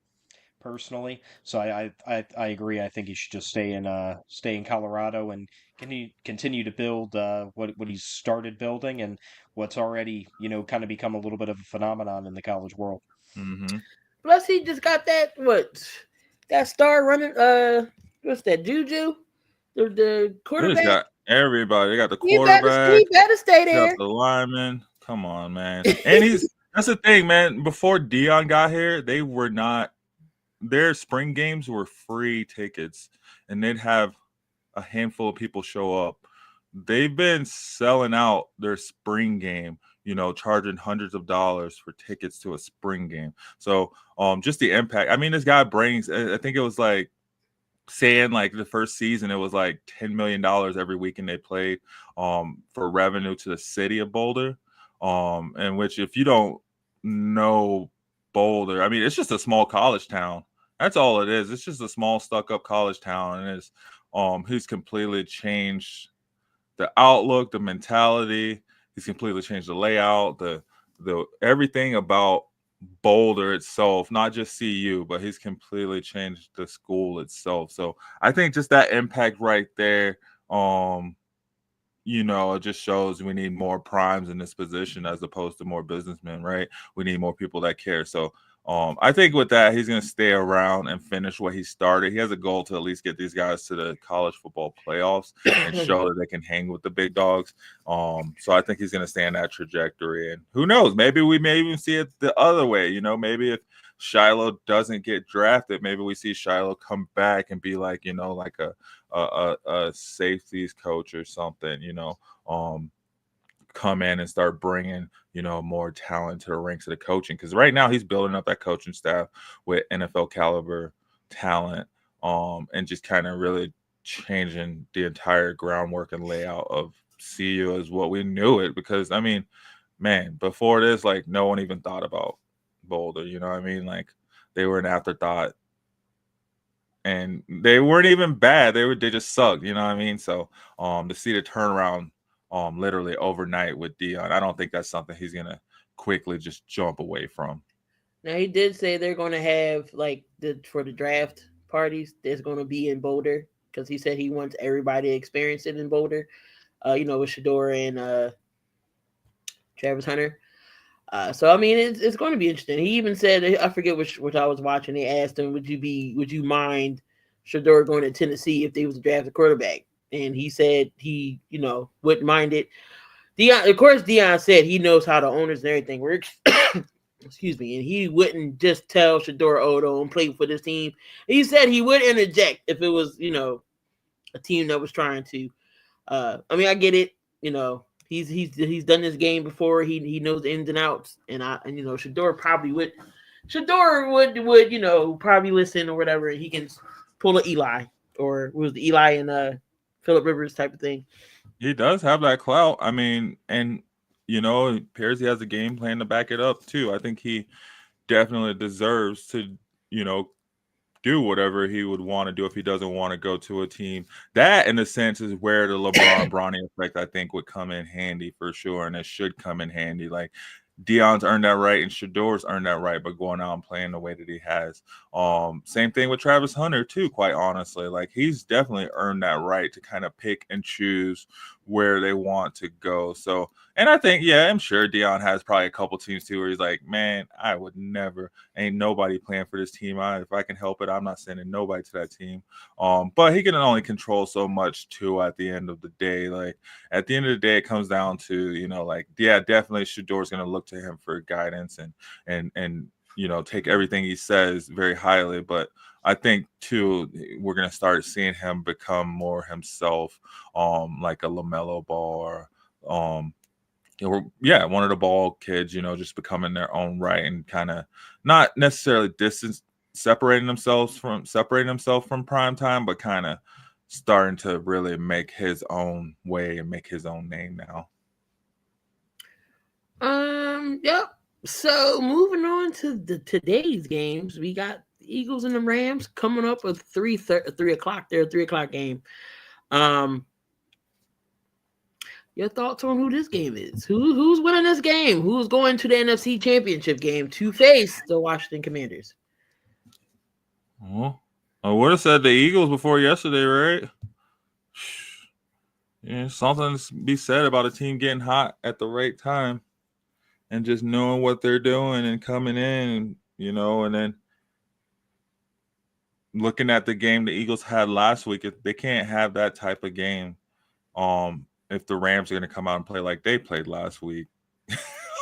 personally. So I agree. I think he should just stay in Colorado and continue to build what he's started building and what's already kind of become a little bit of a phenomenon in the college world. Mm-hmm. Plus, he just got that star running. What's that? Juju, the They just quarterback. got everybody. They got the He quarterback. better stay They got there. the lineman. Come on, man. And that's the thing, man. Before Dion got here, they were not. Their spring games were free tickets, and they'd have a handful of people show up. They've been selling out their spring game, you know, charging hundreds of dollars for tickets to a spring game. So, just the impact. I mean, this guy brings. I think it was like saying like the first season, it was like $10 million every weekend they played, for revenue to the city of Boulder. In which, if you don't know Boulder, I mean, it's just a small college town. That's all it is. It's just a small stuck-up college town, and he's completely changed the outlook, the mentality. He's completely changed the layout, the everything about Boulder itself, not just CU, but he's completely changed the school itself. So I think just that impact right there, you know, it just shows we need more primes in this position as opposed to more businessmen, right? We need more people that care. So I think with that, he's going to stay around and finish what he started. He has a goal to at least get these guys to the college football playoffs and show that they can hang with the big dogs. So I think he's going to stay in that trajectory. And who knows? Maybe we may even see it the other way. You know, maybe if Shiloh doesn't get drafted, maybe we see Shiloh come back and be like, you know, like a safeties coach or something, you know, come in and start bringing, you know, more talent to the ranks of the coaching. Because right now he's building up that coaching staff with NFL caliber talent, and just kind of really changing the entire groundwork and layout of CU as what we knew it. Because, I mean, man, before this, like, no one even thought about Boulder, you know what I mean? Like, they were an afterthought. And they weren't even bad. They just sucked, you know what I mean? So to see the turnaround literally overnight with Dion, I don't think that's something he's gonna quickly just jump away from. Now, he did say they're going to have for the draft parties. There's going to be in Boulder because he said he wants everybody to experience it in Boulder. You know, with Shador and Travis Hunter. So I mean, it's going to be interesting. He even said, I forget which I was watching. They asked him, would you mind Shador going to Tennessee if they was to draft a quarterback? And he said he, you know, wouldn't mind it. Dion, of course, Dion said he knows how the owners and everything works. Excuse me, and he wouldn't just tell Shador, "Oh, don't play for this team." He said he would interject if it was, you know, a team that was trying to. I mean, I get it. You know, he's done this game before. He knows the ins and outs, and you know, Shador would probably listen or whatever. He can pull a Eli or was the Eli and Philip Rivers type of thing. He does have that clout. I mean, and it appears he has a game plan to back it up too. I think he definitely deserves to, you know, do whatever he would want to do if he doesn't want to go to a team. That, in a sense, is where the LeBron Bronny effect, I think, would come in handy for sure, and it should come in handy. Like, Dion's earned that right, and Shador's earned that right, but going out and playing the way that he has. Same thing with Travis Hunter too. Quite honestly, like he's definitely earned that right to kind of pick and choose where they want to go. So, and I think, yeah, I'm sure Dion has probably a couple teams too where he's like, man, I would never, ain't nobody playing for this team. If I can help it, I'm not sending nobody to that team. But he can only control so much too at the end of the day. Like at the end of the day, it comes down to, like, yeah, definitely Shador's going to look to him for guidance and take everything he says very highly. But I think too, we're going to start seeing him become more himself, like a LaMelo Ball or, one of the Ball kids, just becoming their own right and kind of not necessarily separating himself from prime time, but kind of starting to really make his own way and make his own name now. Yep. So moving on to today's games, we got the Eagles and the Rams coming up with 3 o'clock. Their 3 o'clock game. Your thoughts on who this game is? Who's winning this game? Who's going to the NFC Championship game to face the Washington Commanders? Well, I would have said the Eagles before yesterday, right? Yeah, something to be said about a team getting hot at the right time and just knowing what they're doing and coming in, and then looking at the game the Eagles had last week. If they can't have that type of game, if the Rams are going to come out and play like they played last week.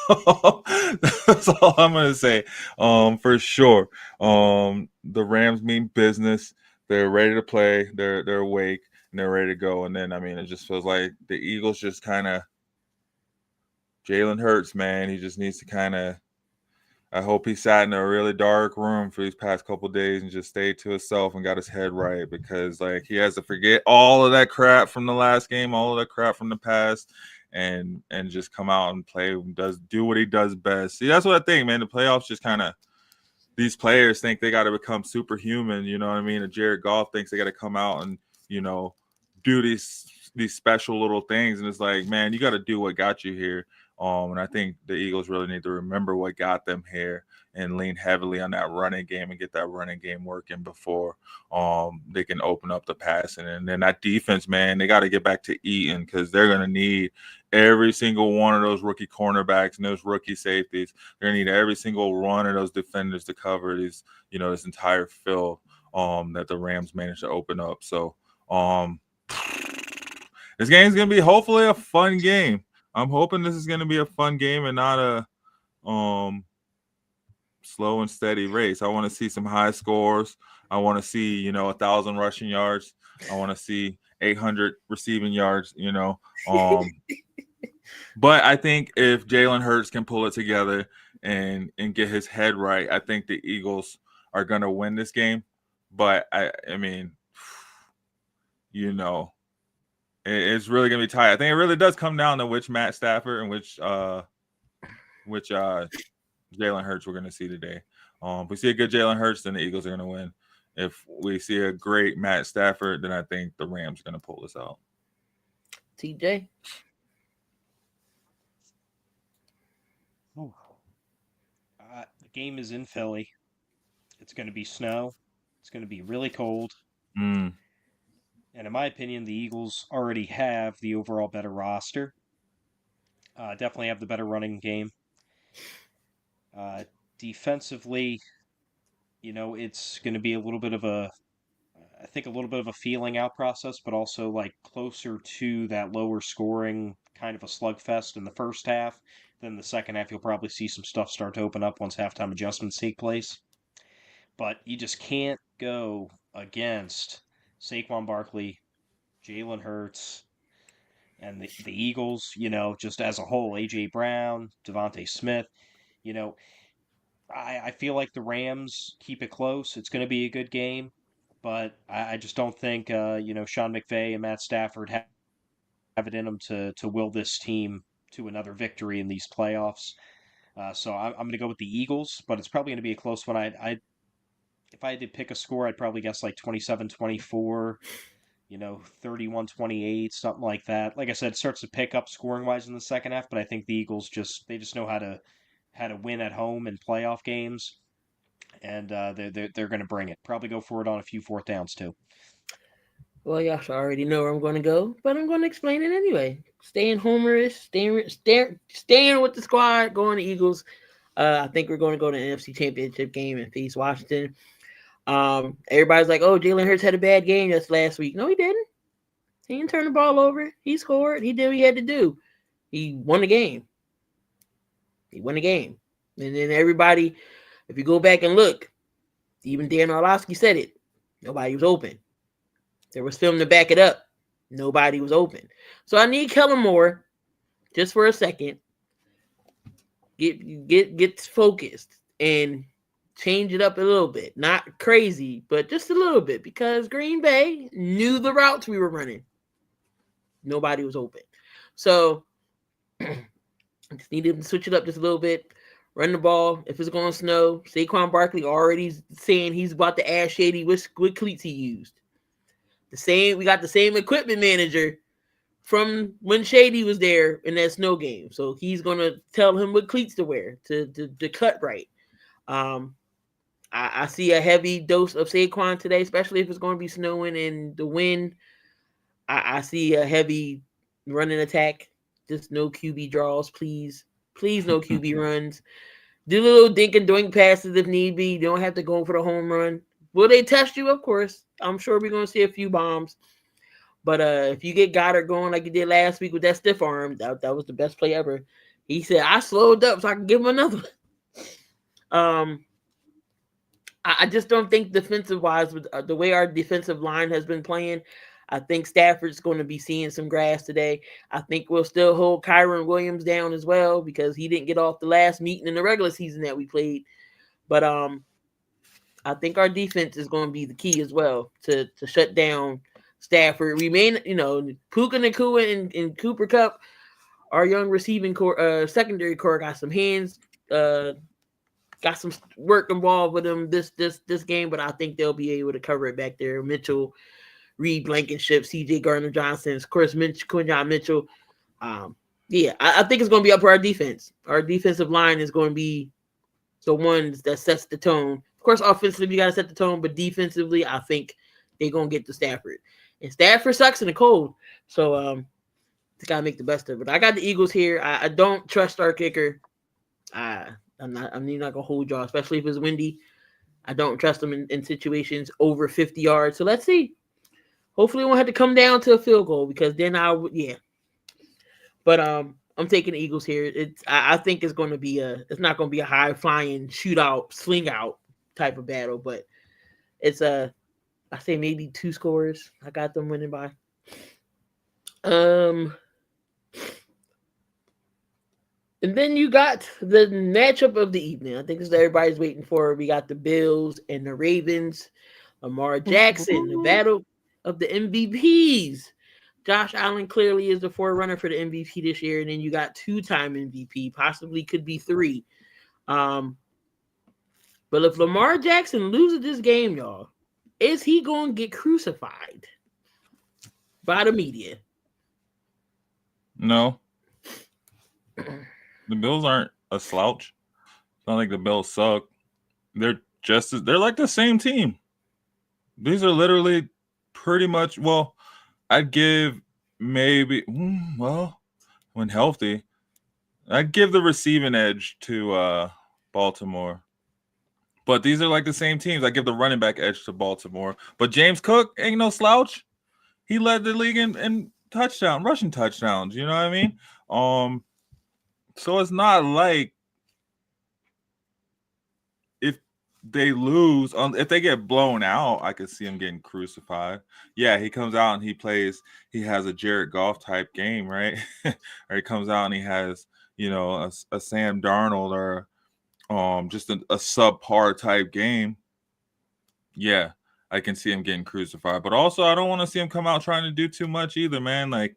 That's all I'm going to say. For sure. The Rams mean business. They're ready to play. They're awake and they're ready to go. And then, I mean, it just feels like the Eagles just kind of Jalen Hurts, man. He just needs to kind of. I hope he sat in a really dark room for these past couple of days and just stayed to himself and got his head right, because like he has to forget all of that crap from the last game, all of that crap from the past, and just come out and play, do what he does best. See, that's what I think, man. The playoffs just kind of, these players think they got to become superhuman. You know what I mean? And Jared Goff thinks they got to come out and do these special little things, and it's like, man, you got to do what got you here. And I think the Eagles really need to remember what got them here and lean heavily on that running game and get that running game working before they can open up the passing. And then that defense, man, they got to get back to eating, because they're going to need every single one of those rookie cornerbacks and those rookie safeties. They're going to need every single one of those defenders to cover these, this entire field that the Rams managed to open up. So this game's going to be hopefully a fun game. I'm hoping this is going to be a fun game and not a slow and steady race. I want to see some high scores. I want to see, 1,000 rushing yards. I want to see 800 receiving yards, But I think if Jalen Hurts can pull it together and get his head right, I think the Eagles are going to win this game. But, I mean, it's really going to be tight. I think it really does come down to which Matt Stafford and which Jalen Hurts we're going to see today. If we see a good Jalen Hurts, then the Eagles are going to win. If we see a great Matt Stafford, then I think the Rams are going to pull this out. TJ? The game is in Philly. It's going to be snow. It's going to be really cold. And in my opinion, the Eagles already have the overall better roster. Definitely have the better running game. Defensively, it's going to be a little bit of a feeling out process, but also like closer to that lower scoring kind of a slugfest in the first half. Then the second half, you'll probably see some stuff start to open up once halftime adjustments take place. But you just can't go against Saquon Barkley, Jalen Hurts, and the Eagles, just as a whole, A.J. Brown, Devontae Smith, you know, I feel like the Rams keep it close. It's going to be a good game, but I just don't think, Sean McVay and Matt Stafford have it in them to will this team to another victory in these playoffs. So I'm going to go with the Eagles, but it's probably going to be a close one. If I had to pick a score, I'd probably guess like 27-24, 31-28, something like that. Like I said, it starts to pick up scoring wise in the second half, but I think the Eagles just know how to win at home in playoff games, and they're going to bring it. Probably go for it on a few fourth downs too. Well, y'all should already know where I'm going to go, but I'm going to explain it anyway. Staying homerish, staying with the squad, going to Eagles. I think we're going to go to the NFC Championship game and face Washington. Everybody's like, "Oh, Jalen Hurts had a bad game just last week." No, he didn't. He didn't turn the ball over. He scored. He did what he had to do. He won the game. And then everybody, if you go back and look, even Dan Orlovsky said it. Nobody was open. There was film to back it up. Nobody was open. So I need Kellen Moore, just for a second, get focused and change it up a little bit. Not crazy, but just a little bit, because Green Bay knew the routes we were running. Nobody was open. So I just need to switch it up just a little bit. Run the ball. If it's going to snow, Saquon Barkley already saying he's about to ask Shady what cleats he used. We got the same equipment manager from when Shady was there in that snow game. So he's going to tell him what cleats to wear to cut right. I see a heavy dose of Saquon today, especially if it's going to be snowing and the wind. I see a heavy running attack. Just no QB draws, please. Please, no QB runs. Do little dink and doink passes if need be. You don't have to go for the home run. Will they test you? Of course. I'm sure we're going to see a few bombs. But if you get Goddard going like you did last week with that stiff arm, that was the best play ever. He said, I slowed up so I can give him another one. I just don't think defensive-wise, with the way our defensive line has been playing, I think Stafford's going to be seeing some grass today. I think we'll still hold Kyron Williams down as well because he didn't get off the last meeting in the regular season that we played. But I think our defense is going to be the key as well to shut down Stafford. We may, Puka Nacua and Cooper Kupp, our young receiving core, secondary core, got some hands, got some work involved with them this game, but I think they'll be able to cover it back there. Mitchell, Reed Blankenship, C.J. Gardner-Johnson, of course, Quinjon Mitchell. I think it's going to be up for our defense. Our defensive line is going to be the one that sets the tone. Of course, offensively, you got to set the tone, but defensively, I think they're going to get to Stafford. And Stafford sucks in the cold, so just got to make the best of it. I got the Eagles here. I don't trust our kicker. I'm not going to hold y'all, especially if it's windy. I don't trust them in situations over 50 yards. So let's see. Hopefully, we won't have to come down to a field goal because then But I'm taking the Eagles here. I think it's going to be it's not going to be a high flying shootout, sling out type of battle, but it's I say maybe 2 scores. I got them winning by. And then you got the matchup of the evening. I think this is what everybody's waiting for. We got the Bills and the Ravens. Lamar Jackson, the battle of the MVPs. Josh Allen clearly is the forerunner for the MVP this year, and then you got 2-time MVP, possibly could be 3. But if Lamar Jackson loses this game, y'all, is he going to get crucified by the media? No. The Bills aren't a slouch. It's not like the Bills suck. They're like the same team. These are literally pretty much, I'd give maybe, when healthy, I'd give the receiving edge to Baltimore. But these are like the same teams. I give the running back edge to Baltimore. But James Cook ain't no slouch. He led the league in rushing touchdowns. You know what I mean? So it's not like if they lose, if they get blown out, I could see him getting crucified. Yeah, he comes out and he plays. He has a Jared Goff type game, right? Or he comes out and he has, a Sam Darnold or just a subpar type game. Yeah, I can see him getting crucified. But also, I don't want to see him come out trying to do too much either, man. Like,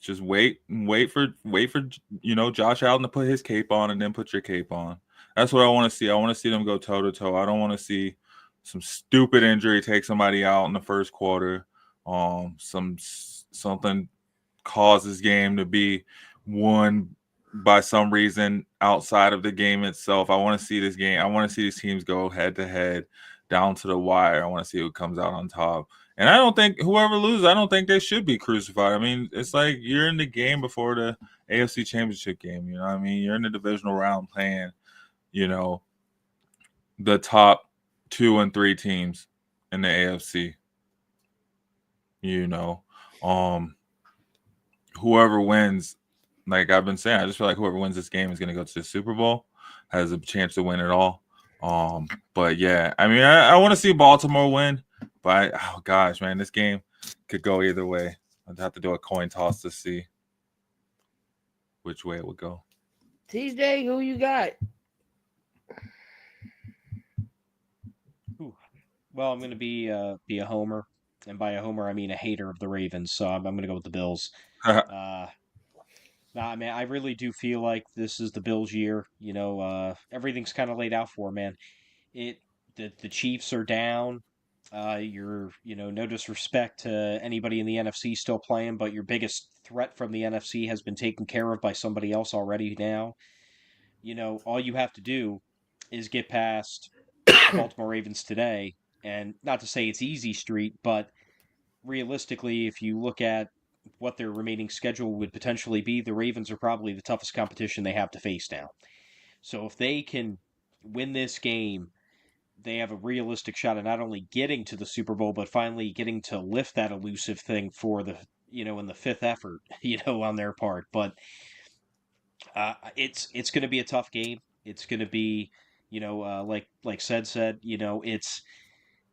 just wait for Josh Allen to put his cape on and then put your cape on. That's what I want to see. I want to see them go toe to toe. I don't want to see some stupid injury take somebody out in the first quarter. Something causes game to be won by some reason outside of the game itself. I want to see this game. I want to see these teams go head to head down to the wire. I want to see who comes out on top. And I don't think whoever loses, I don't think they should be crucified. I mean, it's like you're in the game before the AFC Championship game. You know what I mean? You're in the divisional round playing, the top 2 and 3 teams in the AFC. Whoever wins, like I've been saying, I just feel like whoever wins this game is going to go to the Super Bowl, has a chance to win it all. But yeah, I mean, I want to see Baltimore win. But oh gosh, man, this game could go either way. I'd have to do a coin toss to see which way it would go. TJ, who you got? Well, I'm going to be a homer, and by a homer I mean a hater of the Ravens. So I'm going to go with the Bills. Nah, man, I really do feel like this is the Bills' year. Everything's kind of laid out for 'em, man. The Chiefs are down. No disrespect to anybody in the NFC still playing, but your biggest threat from the NFC has been taken care of by somebody else already now. All you have to do is get past the Baltimore Ravens today, and not to say it's easy street, but realistically, if you look at what their remaining schedule would potentially be, the Ravens are probably the toughest competition they have to face now. So if they can win this game, they have a realistic shot at not only getting to the Super Bowl, but finally getting to lift that elusive thing for in the fifth effort, on their part. But it's going to be a tough game. It's going to be, like said,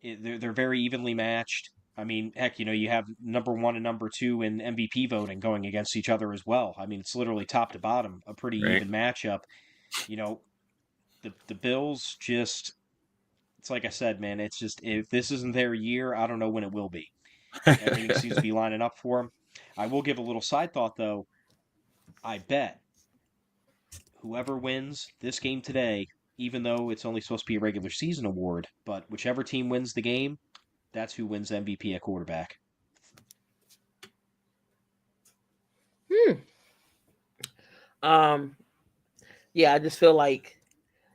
they're very evenly matched. I mean, heck, you have number 1 and number 2 in MVP voting going against each other as well. I mean, it's literally top to bottom, a pretty even matchup. The Bills just, it's like I said, man, it's just, if this isn't their year, I don't know when it will be. Everything seems to be lining up for them. I will give a little side thought, though. I bet whoever wins this game today, even though it's only supposed to be a regular season award, but whichever team wins the game, that's who wins MVP at quarterback. Yeah, I just feel like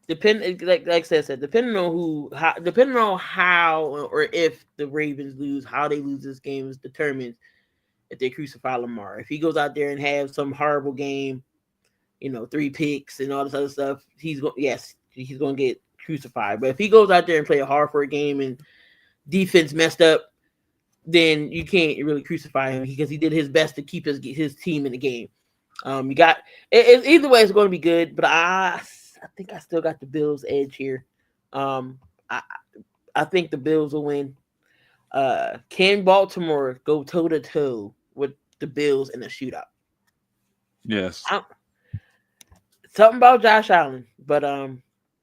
like I said, depending on how or if the Ravens lose, how they lose this game is determined if they crucify Lamar. If he goes out there and has some horrible game, 3 picks and all this other stuff, he's going to get crucified. But if he goes out there and play a hard-fought game and defense messed up, then you can't really crucify him because he did his best to keep his team in the game. You got either way, it's going to be good. But I think I still got the Bills' edge here. I think the Bills will win. Can Baltimore go toe to toe with the Bills in a shootout? Yes. Something about Josh Allen, but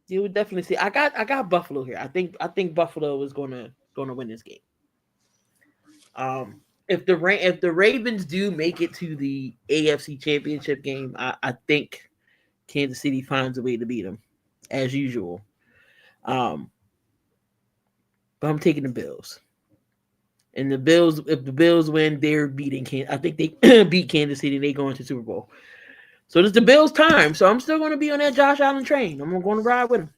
you would definitely see. I got Buffalo here. I think Buffalo is gonna win this game. If the Ravens do make it to the AFC Championship game, I think Kansas City finds a way to beat them, as usual. But I'm taking the Bills. And the Bills, if the Bills win, they're beating I think they beat Kansas City. They go into Super Bowl. So it's the Bills' time. So I'm still going to be on that Josh Allen train. I'm going to ride with him.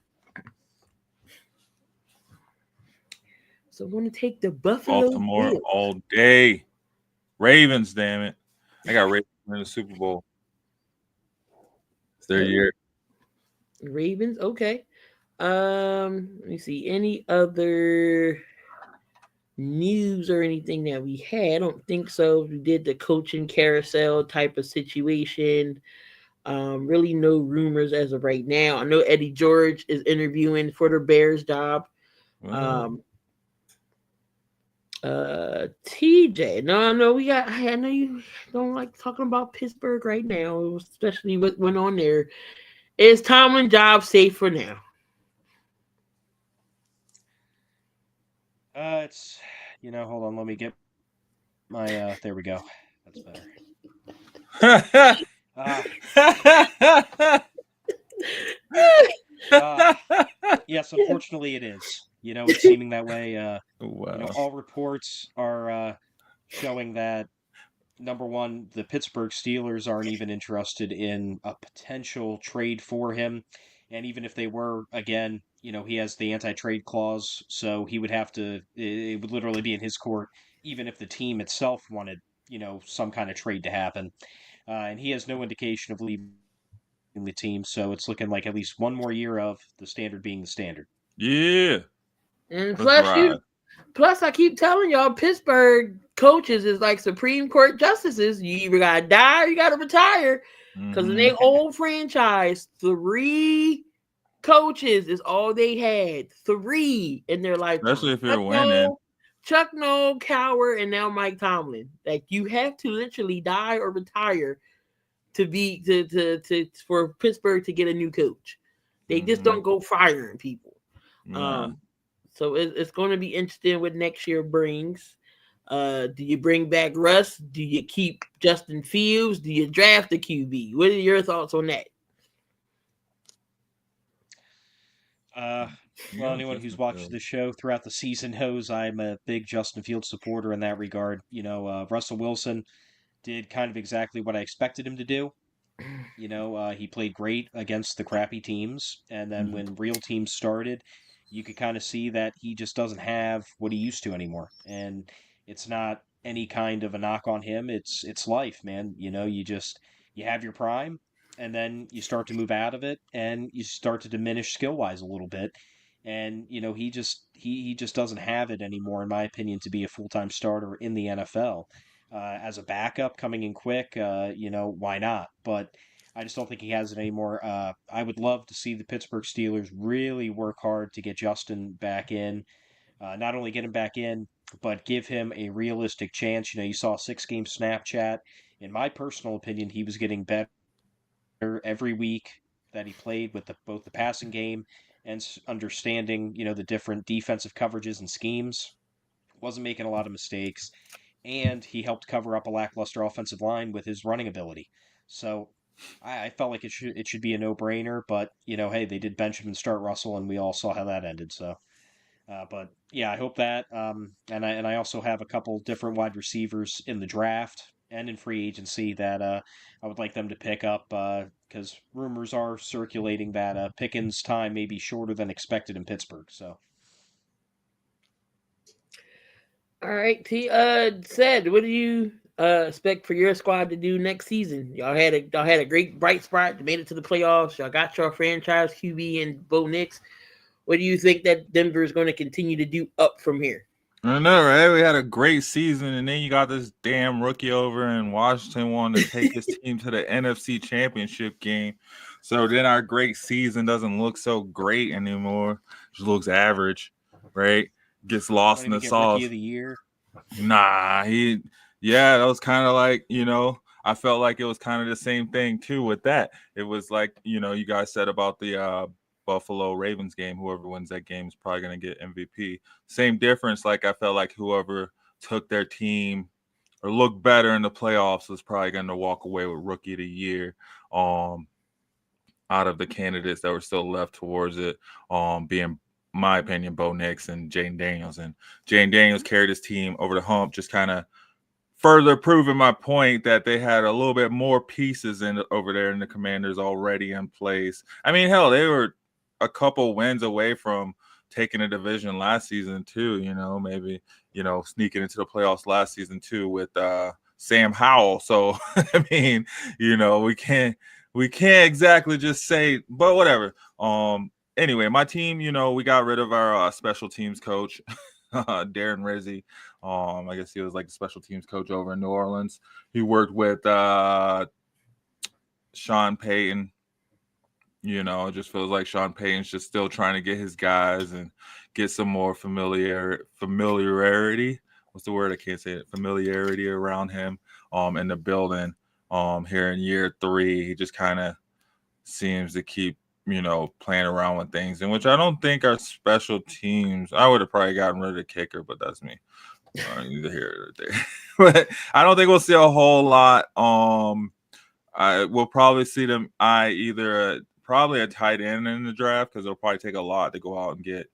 So I'm going to take the Baltimore Bills all day. Ravens, damn it! I got Ravens in the Super Bowl. It's their year. Ravens, okay. Let me see. Any other news or anything that we had? I don't think so. We did the coaching carousel type of situation. Really no rumors as of right now. I know Eddie George is interviewing for the Bears job. Well, TJ. No, we got. I know you don't like talking about Pittsburgh right now, especially what went on there. Is Tomlin job safe for now? It's hold on, let me get my there we go. That's better. Uh uh yes, unfortunately it is. It's seeming that way. wow. All reports are showing that number one, the Pittsburgh Steelers aren't even interested in a potential trade for him. And even if they were, again, he has the anti-trade clause, so he would have to, it would literally be in his court, even if the team itself wanted, some kind of trade to happen. And he has no indication of leaving the team, so it's looking like at least one more year of the standard being the standard. Yeah. And Let's plus, ride. I keep telling y'all, Pittsburgh coaches is like Supreme Court justices. You either gotta die or you gotta retire. Because in their whole franchise, 3 coaches is all they had. 3 in their lifetime. Especially if you're winning. Chuck Noll, Cowher, and now Mike Tomlin. Like you have to literally die or retire to be for Pittsburgh to get a new coach. They just don't go firing people. Yeah. So it's going to be interesting what next year brings. Do you bring back Russ? Do you keep Justin Fields? Do you draft a QB? What are your thoughts on that? Well, anyone who's watched the show throughout the season knows I'm a big Justin Fields supporter in that regard. Russell Wilson did kind of exactly what I expected him to do. He played great against the crappy teams, and then when real teams started, you could kind of see that he just doesn't have what he used to anymore. And it's not any kind of a knock on him. It's life, man. You have your prime, and then you start to move out of it, and you start to diminish skill wise a little bit. And he just doesn't have it anymore, in my opinion, to be a full time starter in the NFL. As a backup coming in quick, why not? But I just don't think he has it anymore. I would love to see the Pittsburgh Steelers really work hard to get Justin back in. Not only get him back in, but give him a realistic chance. You saw a 6-game Snapchat. In my personal opinion, he was getting better every week that he played with both the passing game and understanding, the different defensive coverages and schemes. Wasn't making a lot of mistakes, and he helped cover up a lackluster offensive line with his running ability. So I felt like it should be a no-brainer, but hey, they did bench him and start Russell, and we all saw how that ended. So, but yeah, I hope that. And I also have a couple different wide receivers in the draft and in free agency that I would like them to pick up because rumors are circulating that Pickens' time may be shorter than expected in Pittsburgh. So. All right, T. Said, what do you expect for your squad to do next season? Y'all had a great bright spot. Made it to the playoffs. Y'all got your franchise QB and Bo Nix. What do you think that Denver is going to continue to do up from here? I know, right? We had a great season, and then you got this damn rookie over in Washington wanting to take his team to the NFC Championship game. So then our great season doesn't look so great anymore. Just looks average, right? Gets lost in the sauce. Rookie of the year. Nah, that was kind of like, I felt like it was kind of the same thing too with that. It was like, you guys said about the Buffalo Ravens game. Whoever wins that game is probably going to get MVP. Same difference. Like I felt like whoever took their team or looked better in the playoffs was probably going to walk away with Rookie of the Year. Out of the candidates that were still left towards it, being, my opinion, Bo Nix and Jane Daniels. And Jane Daniels carried his team over the hump, just kind of further proving my point that they had a little bit more pieces over there in the Commanders already in place. I mean, hell, they were a couple wins away from taking a division last season too, maybe, sneaking into the playoffs last season too with Sam Howell. So, I mean, we can't exactly just say, but whatever. Anyway, my team, we got rid of our special teams coach, Darren Rizzi. I guess he was like the special teams coach over in New Orleans. He worked with Sean Payton. You know, it just feels like Sean Payton's just still trying to get his guys and get some more familiarity. What's the word? I can't say it. Familiarity around him in the building here in year 3. He just kind of seems to keep, you know, playing around with things, in which I don't think our special teams. I would have probably gotten rid of the kicker, but that's me. Either here or there. But I don't think we'll see a whole lot. We'll probably see them either probably a tight end in the draft, because it'll probably take a lot to go out and get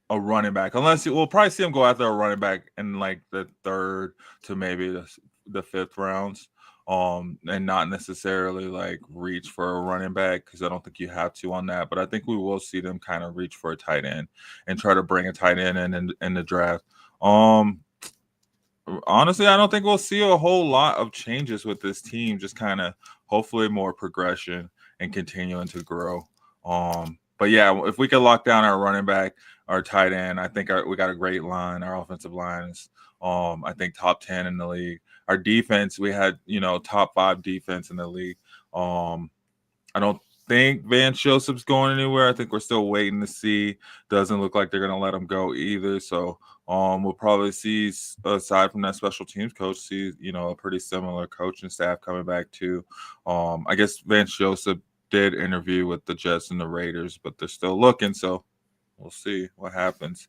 a running back. We'll probably see them go after a running back in like the 3rd to maybe the 5th rounds, and not necessarily like reach for a running back, because I don't think you have to on that. But I think we will see them kind of reach for a tight end and try to bring a tight end in the draft. Honestly, I don't think we'll see a whole lot of changes with this team. Just kind of hopefully more progression and continuing to grow. But yeah, if we could lock down our running back, our tight end, I think we got a great line. Our offensive line is, I think, top 10 in the league. Our defense, we had, you know, top 5 defense in the league. I don't think Van Joseph's going anywhere. I think we're still waiting to see. Doesn't look like they're going to let him go either. So we'll probably see, aside from that special teams coach, you know, a pretty similar coaching staff coming back too. I guess Van Joseph did interview with the Jets and the Raiders, but they're still looking. So we'll see what happens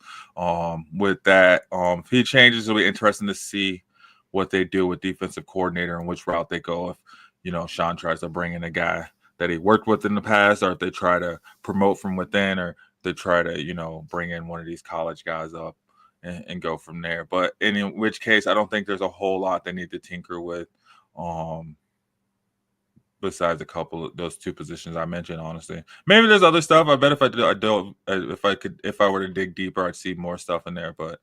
with that. If he changes, it'll be interesting to see what they do with defensive coordinator and which route they go. If, you know, Sean tries to bring in a guy that he worked with in the past, or if they try to promote from within, or they try to, you know, bring in one of these college guys up and go from there. But in which case, I don't think there's a whole lot they need to tinker with, besides a couple of those 2 positions I mentioned. Honestly, maybe there's other stuff. I bet if I were to dig deeper, I'd see more stuff in there. But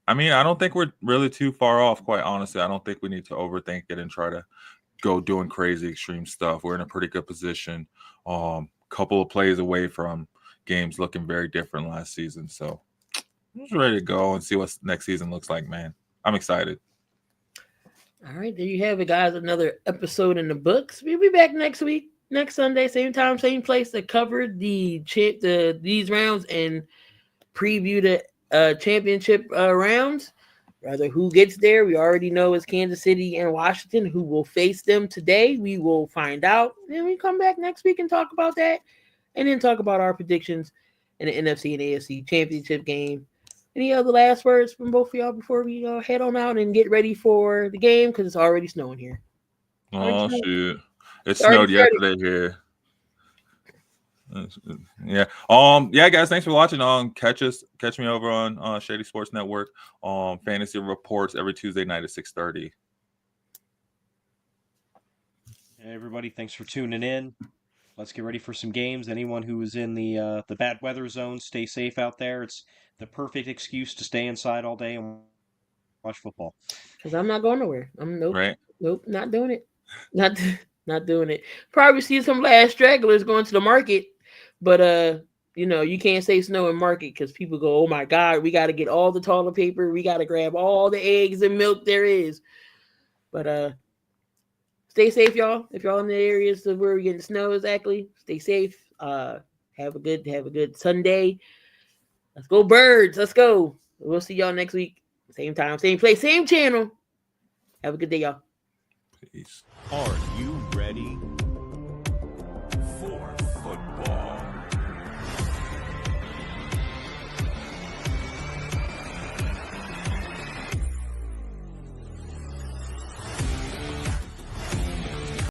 I mean, I don't think we're really too far off. Quite honestly, I don't think we need to overthink it and try to go doing crazy extreme stuff. We're in a pretty good position. Couple of plays away from games looking very different last season. So I'm just ready to go and see what next season looks like, man. I'm excited. All right, there you have it, guys. Another episode in the books. We'll be back next week, next Sunday, same time, same place, to cover these rounds and preview the championship rounds. Rather, who gets there, we already know it's Kansas City and Washington. Who will face them today, we will find out. Then we come back next week and talk about that, and then talk about our predictions in the NFC and AFC championship game. Any other last words from both of y'all before we head on out and get ready for the game? Because it's already snowing here. Oh, shoot. It snowed yesterday here. Yeah. Yeah, guys, thanks for watching. Catch me over on Shady Sports Network. Fantasy reports every Tuesday night at 6:30. Hey, everybody, thanks for tuning in. Let's get ready for some games. Anyone who is in the bad weather zone, stay safe out there. It's the perfect excuse to stay inside all day and watch football. Because I'm not going nowhere. Nope, not doing it. Not doing it. Probably see some last stragglers going to the market, but you can't say snow and market because people go, oh my God, we got to get all the toilet paper, we got to grab all the eggs and milk there is. But stay safe, y'all. If y'all in the areas of where we're getting snow, exactly, stay safe. Have a good Sunday. Let's go, Birds. Let's go. We'll see y'all next week. Same time, same place, same channel. Have a good day, y'all. Peace. Are you ready?